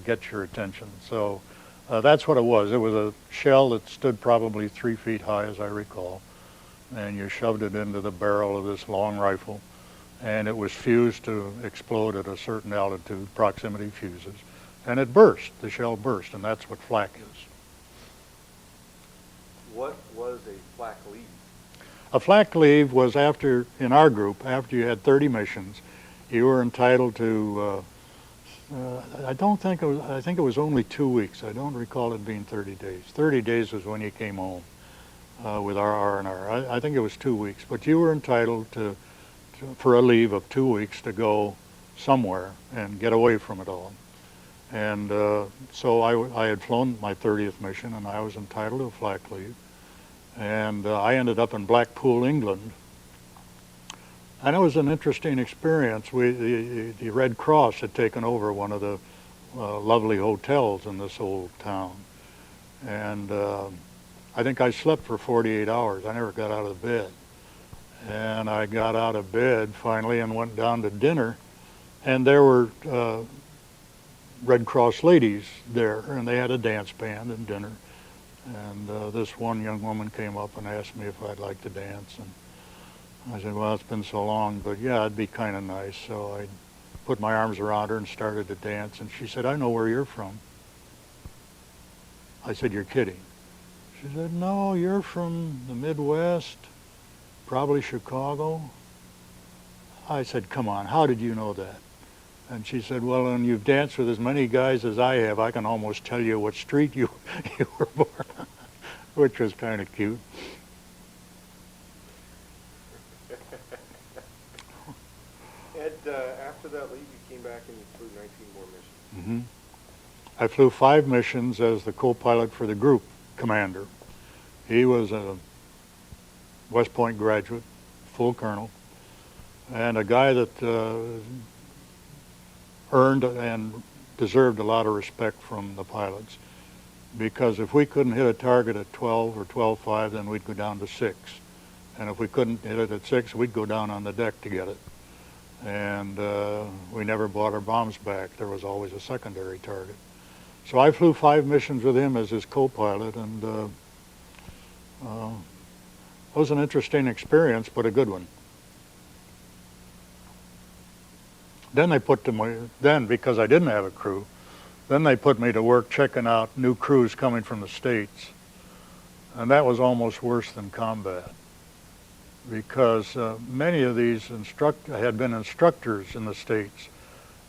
gets your attention. So that's what it was. It was a shell that stood probably 3 feet high, as I recall, and you shoved it into the barrel of this long rifle, and it was fused to explode at a certain altitude, proximity fuses, and it burst. The shell burst, and that's what flak is. What was a flak leave? A flak leave was after, in our group, after you had 30 missions, you were entitled to, I think it was only 2 weeks. I don't recall it being 30 days. 30 days was when you came home with our R&R. I think it was 2 weeks, but you were entitled for a leave of 2 weeks to go somewhere and get away from it all. And so I had flown my 30th mission, and I was entitled to a flak leave. And I ended up in Blackpool, England. And it was an interesting experience. The Red Cross had taken over one of the lovely hotels in this old town. And I think I slept for 48 hours. I never got out of bed. And I got out of bed finally and went down to dinner. And there were Red Cross ladies there, and they had a dance band and dinner. And this one young woman came up and asked me if I'd like to dance. And I said, well, it's been so long, but yeah, it'd be kind of nice. So I put my arms around her and started to dance, and she said, "I know where you're from." I said, "You're kidding." She said, "No, you're from the Midwest, probably Chicago." I said, "Come on, how did you know that?" And she said, "Well, when you've danced with as many guys as I have, I can almost tell you what street you were born on," which was kind of cute. Ed, after that leave, you came back and you flew 19 more missions. Hmm. I flew 5 missions as the co-pilot for the group commander. He was a West Point graduate, full colonel, and a guy that earned and deserved a lot of respect from the pilots, because if we couldn't hit a target at 12 or 12.5, then we'd go down to 6. And if we couldn't hit it at 6, we'd go down on the deck to get it. And we never brought our bombs back. There was always a secondary target. So I flew 5 missions with him as his co-pilot, and it was an interesting experience, but a good one. Then they put because I didn't have a crew, then they put me to work checking out new crews coming from the States. And that was almost worse than combat, because many of these had been instructors in the States,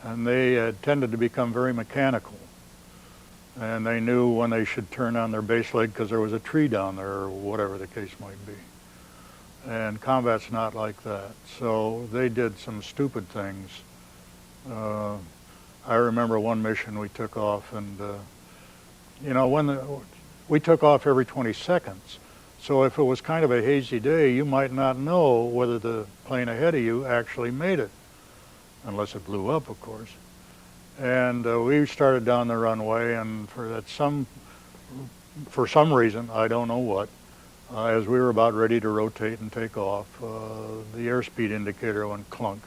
and they had tended to become very mechanical. And they knew when they should turn on their base leg because there was a tree down there, or whatever the case might be. And combat's not like that. So they did some stupid things. I remember one mission we took off, and we took off every 20 seconds. So if it was kind of a hazy day, you might not know whether the plane ahead of you actually made it, unless it blew up, of course. And we started down the runway, and for some reason, I don't know what, as we were about ready to rotate and take off, the airspeed indicator went clunk.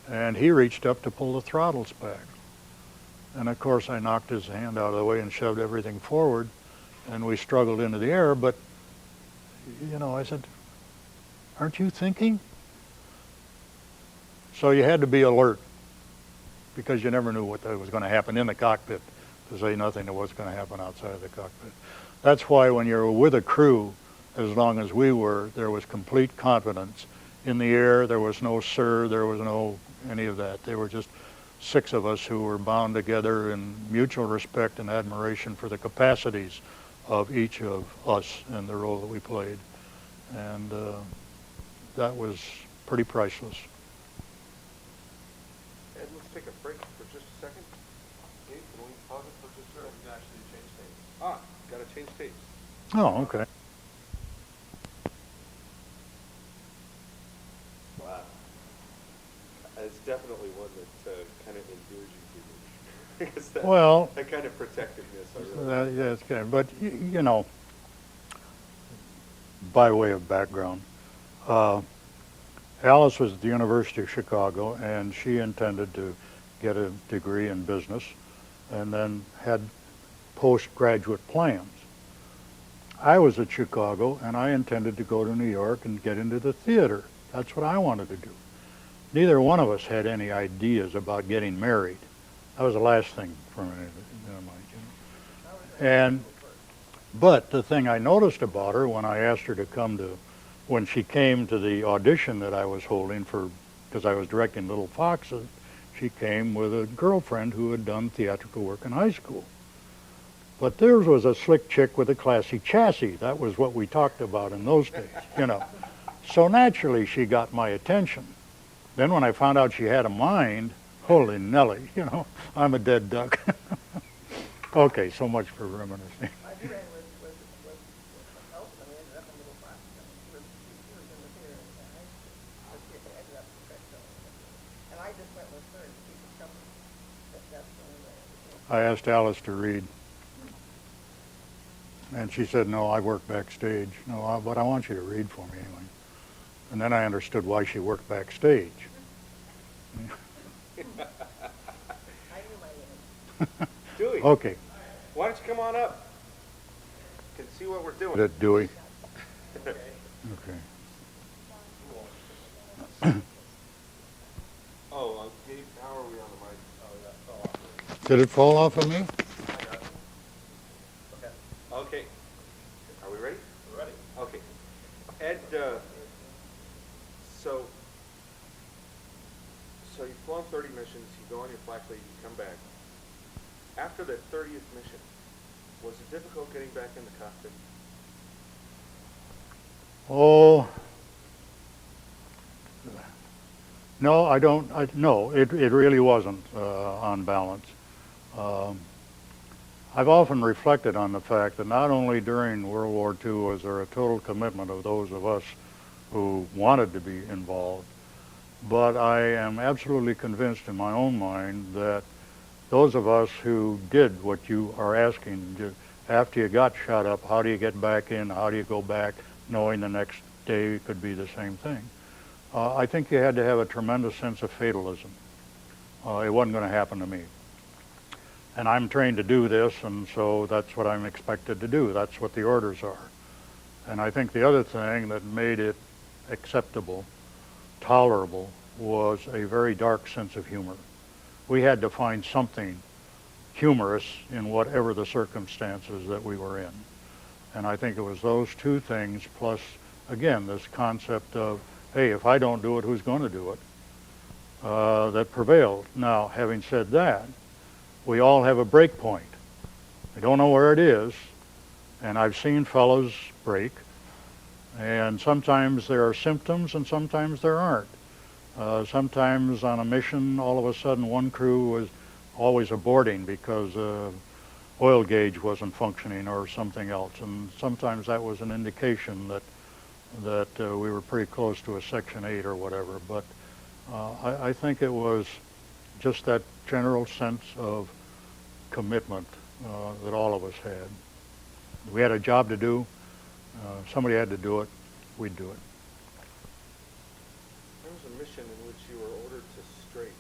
And he reached up to pull the throttles back. And of course, I knocked his hand out of the way and shoved everything forward, and we struggled into the air. But, I said, "Aren't you thinking?" So you had to be alert, because you never knew what was going to happen in the cockpit, to say nothing of what's going to happen outside of the cockpit. That's why when you're with a crew, as long as we were, there was complete confidence. In the air, there was no "sir," there was no any of that. They were just 6 of us who were bound together in mutual respect and admiration for the capacities of each of us and the role that we played. And that was pretty priceless. Ed, let's take a break for just a second. Okay, can we pause it for just a second? We can actually change things. Got to change tapes. Oh, okay. Wow. It's definitely one that kind of endears you to me. Because that kind of protectiveness, I really Yeah, it's good. But, by way of background, Alice was at the University of Chicago, and she intended to get a degree in business and then had postgraduate plans. I was at Chicago, and I intended to go to New York and get into the theater. That's what I wanted to do. Neither one of us had any ideas about getting married. That was the last thing for me. But the thing I noticed about her when I asked her to when she came to the audition that I was holding because I was directing Little Foxes, she came with a girlfriend who had done theatrical work in high school. But theirs was a slick chick with a classy chassis. That was what we talked about in those days, So naturally, she got my attention. Then when I found out she had a mind, holy Nelly, I'm a dead duck. Okay, so much for reminiscing. My friend was helping. We ended up in Little Fox. She was in the theater in high school. But she ended up professional. And I just went with her to keep us company. That's the only way. I asked Alice to read. And she said, "No, I work backstage." "No, but I want you to read for me anyway." And then I understood why she worked backstage. I knew my limits. Dewey, Okay. why don't you come on up? You can see what we're doing. That Dewey. Okay. Oh, Dave, how are we on the mic? Oh, yeah, it fell off. Did it fall off of me? I got it. Okay, Okay. Are we ready? we're ready. Okay. Ed, so you've flown 30 missions, you go on your flight leave, you come back. After that 30th mission, was it difficult getting back in the cockpit? Oh, no, I don't. No, it really wasn't on balance. Um, I've often reflected on the fact that not only during World War II was there a total commitment of those of us who wanted to be involved, but I am absolutely convinced in my own mind that those of us who did what you are asking, after you got shot up, how do you get back in, how do you go back, knowing the next day could be the same thing. I think you had to have a tremendous sense of fatalism. It wasn't going to happen to me. And I'm trained to do this, and so that's what I'm expected to do. That's what the orders are. And I think the other thing that made it acceptable, tolerable, was a very dark sense of humor. We had to find something humorous in whatever the circumstances that we were in. And I think it was those two things, plus, again, this concept of, hey, if I don't do it, who's going to do it, that prevailed. Now, having said that, we all have a break point. We don't know where it is, and I've seen fellows break, and sometimes there are symptoms and sometimes there aren't. Sometimes on a mission, all of a sudden one crew was always aborting because oil gauge wasn't functioning or something else, and sometimes that was an indication that we were pretty close to a Section 8 or whatever. But I think it was just that general sense of commitment that all of us had. We had a job to do. Somebody had to do it. We'd do it. There was a mission in which you were ordered to strafe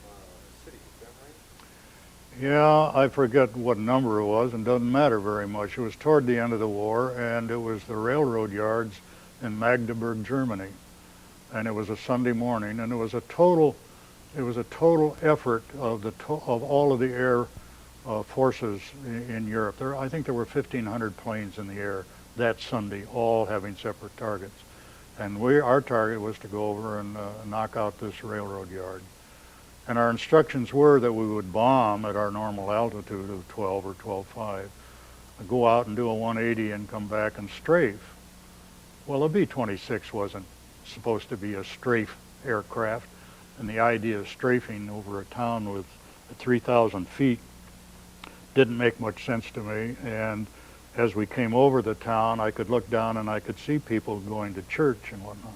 a city, is that right? Yeah, I forget what number it was, and doesn't matter very much. It was toward the end of the war, and it was the railroad yards in Magdeburg, Germany. And it was a Sunday morning, and it was a total effort of all of the air forces in Europe. I think there were 1,500 planes in the air that Sunday, all having separate targets. And our target was to go over and knock out this railroad yard. And our instructions were that we would bomb at our normal altitude of 12 or 12.5, go out and do a 180 and come back and strafe. Well, a B-26 wasn't supposed to be a strafe aircraft, and the idea of strafing over a town with 3,000 feet didn't make much sense to me. And as we came over the town, I could look down and I could see people going to church and whatnot.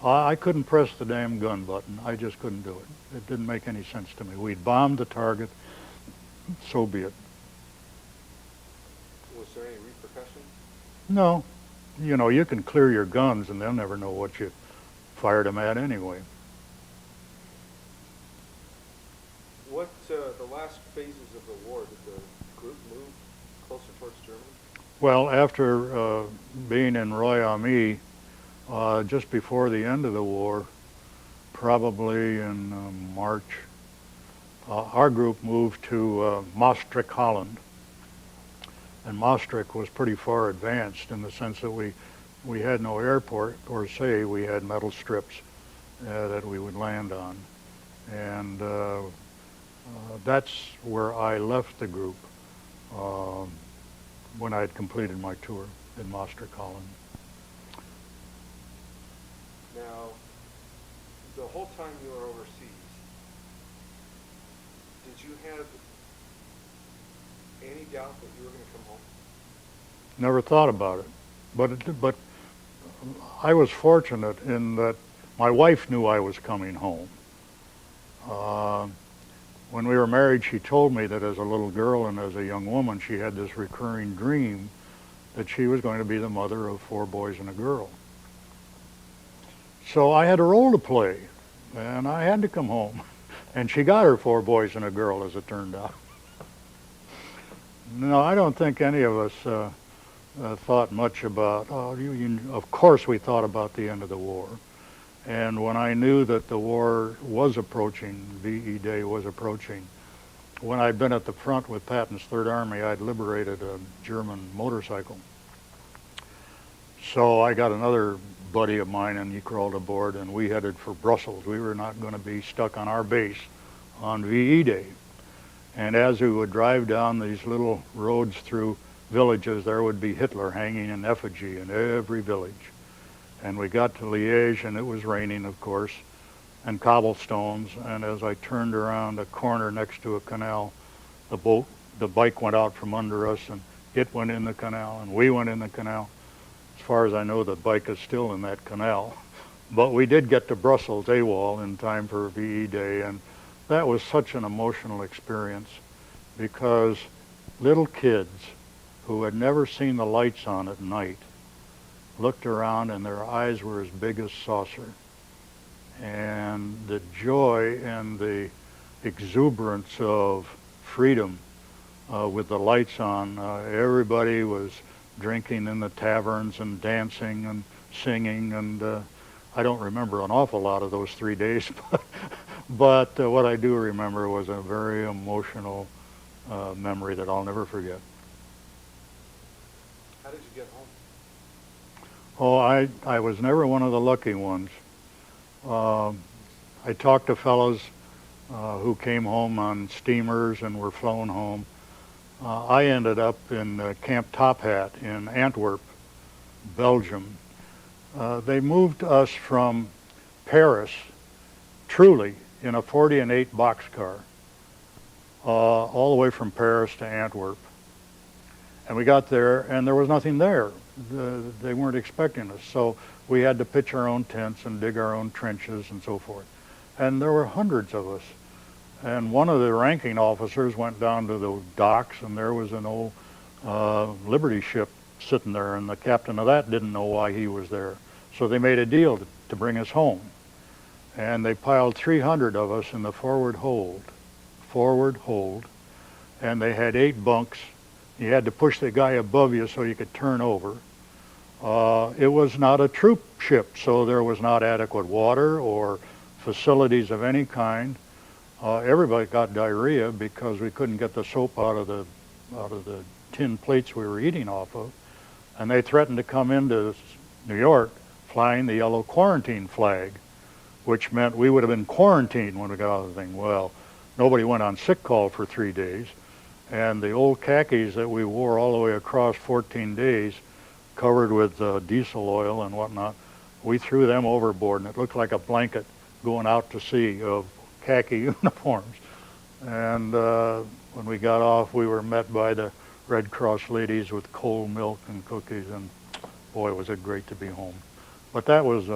I couldn't press the damn gun button. I just couldn't do it. It didn't make any sense to me. We'd bombed the target, so be it. Was there any repercussion? No. You know, you can clear your guns and they'll never know what you fired them at anyway. What, the last phases of the war, did the group move closer towards Germany? Well, after being in Royaume, just before the end of the war, probably in March, our group moved to Maastricht, Holland. And Maastricht was pretty far advanced in the sense that we had no airport per se. We had metal strips that we would land on. And that's where I left the group when I had completed my tour in Maastricht, Holland. Now, the whole time you were overseas, did you have any doubt that you were going to come home? Never thought about it, but I was fortunate in that my wife knew I was coming home. When we were married, she told me that as a little girl and as a young woman, she had this recurring dream that she was going to be the mother of 4 boys and a girl. So I had a role to play, and I had to come home. And she got her 4 boys and a girl, as it turned out. No, I don't think any of us thought much about, of course we thought about the end of the war. And when I knew that the war was approaching, VE Day was approaching, when I'd been at the front with Patton's Third Army, I'd liberated a German motorcycle. So I got another buddy of mine, and he crawled aboard, and we headed for Brussels. We were not going to be stuck on our base on VE Day. And as we would drive down these little roads through villages, there would be Hitler hanging in effigy in every village. And we got to Liège, and it was raining, of course, and cobblestones. And as I turned around a corner next to a canal, the bike went out from under us, and it went in the canal, and we went in the canal. As far as I know, the bike is still in that canal. But we did get to Brussels AWOL in time for VE Day, and that was such an emotional experience because little kids who had never seen the lights on at night looked around and their eyes were as big as saucer. And the joy and the exuberance of freedom with the lights on, everybody was drinking in the taverns and dancing and singing, and I don't remember an awful lot of those 3 days, but what I do remember was a very emotional memory that I'll never forget. How did you get home? Oh, I was never one of the lucky ones. I talked to fellows who came home on steamers and were flown home. I ended up in Camp Top Hat in Antwerp, Belgium. They moved us from Paris, truly, in a 40 and 8 boxcar, all the way from Paris to Antwerp. And we got there, and there was nothing there. They weren't expecting us, so we had to pitch our own tents and dig our own trenches and so forth. And there were hundreds of us. And one of the ranking officers went down to the docks, and there was an old Liberty ship sitting there, and the captain of that didn't know why he was there. So they made a deal to bring us home. And they piled 300 of us in the forward hold, and they had 8 bunks. You had to push the guy above you so you could turn over. It was not a troop ship, so there was not adequate water or facilities of any kind. Everybody got diarrhea because we couldn't get the soap out of the tin plates we were eating off of. And they threatened to come into New York flying the yellow quarantine flag, which meant we would have been quarantined when we got out of the thing. Well, nobody went on sick call for 3 days. And the old khakis that we wore all the way across 14 days, covered with diesel oil and whatnot, we threw them overboard, and it looked like a blanket going out to sea of khaki uniforms. And when we got off, we were met by the Red Cross ladies with cold milk and cookies, and boy, was it great to be home. But that was,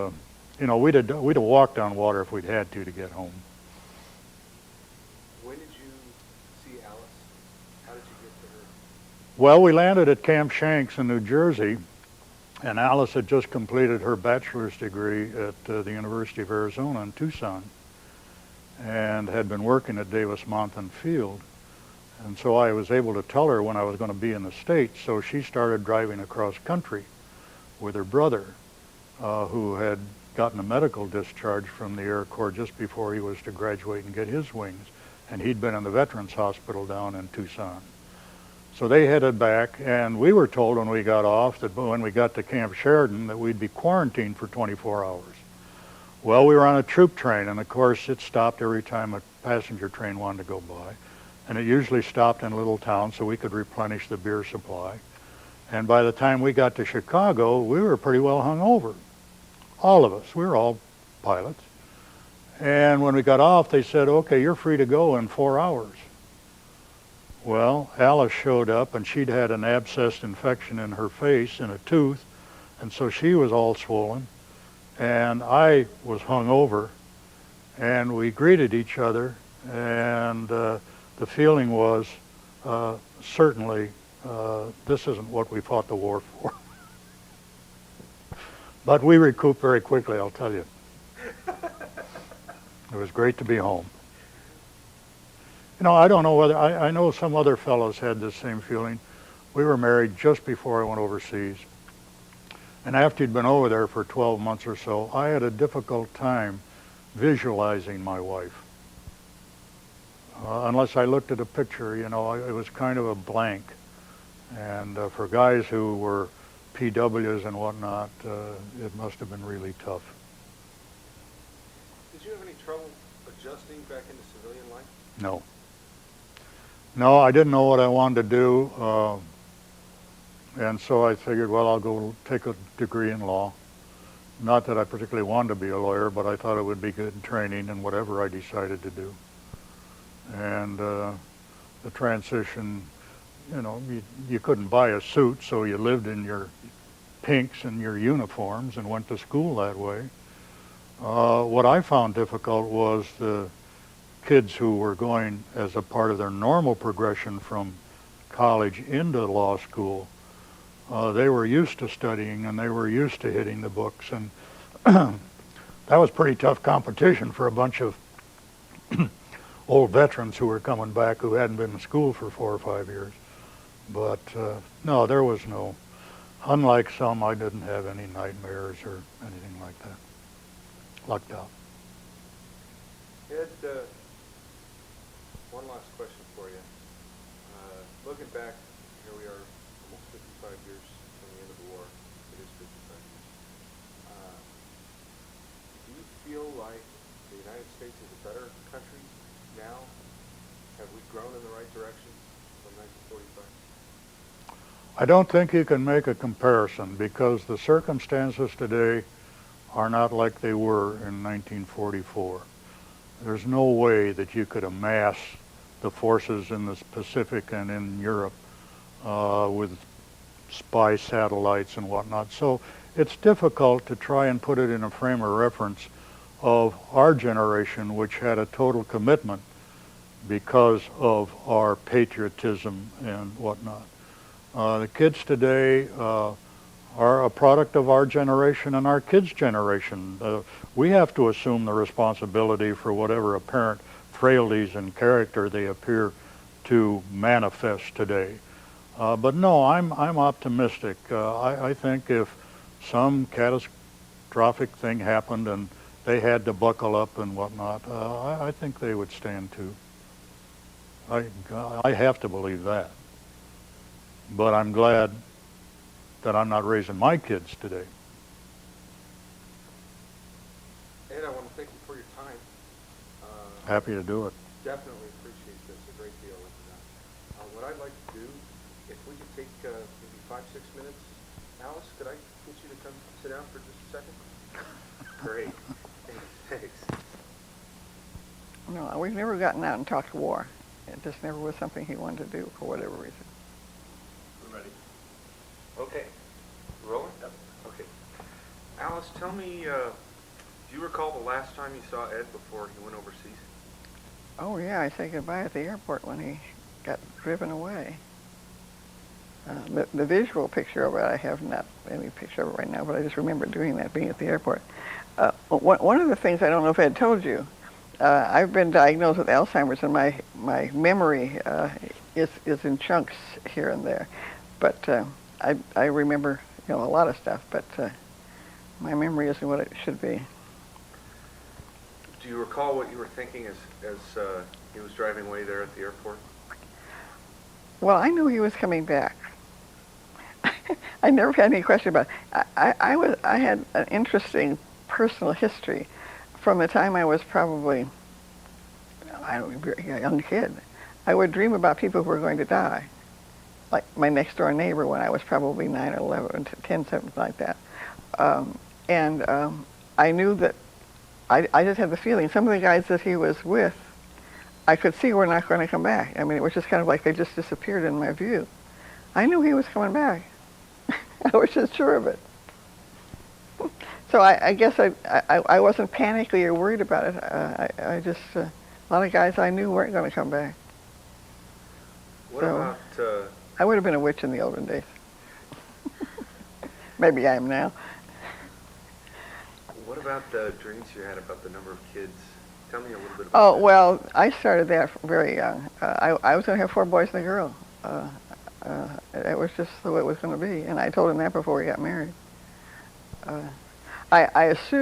we'd have walked on water if we'd had to get home. When did you see Alice? How did you get to her? Well, we landed at Camp Shanks in New Jersey, and Alice had just completed her bachelor's degree at the University of Arizona in Tucson and had been working at Davis-Monthan Field. And so I was able to tell her when I was going to be in the States, so she started driving across country with her brother, who had gotten a medical discharge from the Air Corps just before he was to graduate and get his wings, and he'd been in the Veterans Hospital down in Tucson. So they headed back, and we were told when we got off that when we got to Camp Sheridan that we'd be quarantined for 24 hours. Well, we were on a troop train, and of course it stopped every time a passenger train wanted to go by. And it usually stopped in a little town so we could replenish the beer supply. And by the time we got to Chicago, we were pretty well hung over. All of us. We were all pilots. And when we got off, they said, okay, you're free to go in 4 hours. Well, Alice showed up, and she'd had an abscessed infection in her face, in a tooth, and so she was all swollen. And I was hung over, and we greeted each other, and the feeling was, certainly, this isn't what we fought the war for. But we recouped very quickly, I'll tell you. It was great to be home. I don't know whether, I know some other fellows had the same feeling. We were married just before I went overseas. And after he'd been over there for 12 months or so, I had a difficult time visualizing my wife. Unless I looked at a picture, you know, it was kind of a blank. And for guys who were PWs and whatnot, it must have been really tough. Did you have any trouble adjusting back into civilian life? No. No, I didn't know what I wanted to do. And so I figured, well, I'll go take a degree in law. Not that I particularly wanted to be a lawyer, but I thought it would be good training in whatever I decided to do. And the transition, you know, you couldn't buy a suit, so you lived in your pinks and your uniforms and went to school that way. What I found difficult was the kids who were going as a part of their normal progression from college into law school. They were used to studying and they were used to hitting the books, and that was pretty tough competition for a bunch of old veterans who were coming back who hadn't been in school for 4 or 5 years. But no, there was no, unlike some, I didn't have any nightmares or anything like that. Lucked out. Ed, one last question for you. Looking back, here we are almost 55 years from the end of the war. It is 55 years. Do you feel like the United States is a better country now? Have we grown in the right direction from 1945? I don't think you can make a comparison because the circumstances today are not like they were in 1944. There's no way that you could amass the forces in the Pacific and in Europe with spy satellites and whatnot. So it's difficult to try and put it in a frame of reference of our generation, which had a total commitment because of our patriotism and whatnot. The kids today are a product of our generation and our kids' generation. We have to assume the responsibility for whatever apparent frailties in character they appear to manifest today. But no, I'm optimistic. I think if some catastrophic thing happened and they had to buckle up and whatnot, I think they would stand too. I have to believe that. But I'm glad that I'm not raising my kids today. Ed, I want to thank you for your time. Happy to do it. Definitely appreciate this a great deal. And, what I'd like to do, if we could take maybe 5-6 minutes. Alice, could I get you to come sit down for just a second? Great. Thanks. No, we've never gotten out and talked war. It just never was something he wanted to do for whatever reason. We're ready. Okay. Rolling? Yep. Okay. Alice, tell me, do you recall the last time you saw Ed before he went overseas? Oh, yeah, I said goodbye at the airport when he got driven away. The visual picture of it, I have not any picture of it right now, but I just remember doing that, being at the airport. One of the things, I don't know if Ed told you, I've been diagnosed with Alzheimer's, and my memory is in chunks here and there. But I remember, a lot of stuff, but my memory isn't what it should be. Do you recall what you were thinking as he was driving away there at the airport? Well, I knew he was coming back. I never had any question about it. I had an interesting personal history from the time I was probably, a young kid. I would dream about people who were going to die, like my next door neighbor when I was probably 9 or 11, 10, something like that. I knew that I just had the feeling some of the guys that he was with, I could see were not going to come back. I mean, it was just kind of like they just disappeared in my view. I knew he was coming back. I was just sure of it. So I guess I wasn't panically or worried about it. I just, a lot of guys I knew weren't going to come back. What So, about... I would have been a witch in the olden days. Maybe I am now. What about the dreams you had about the number of kids? Tell me a little bit about Oh, that. well, I started that very young. I was going to have 4 boys and a girl. It was just the way it was going to be. And I told him that before we got married. I assume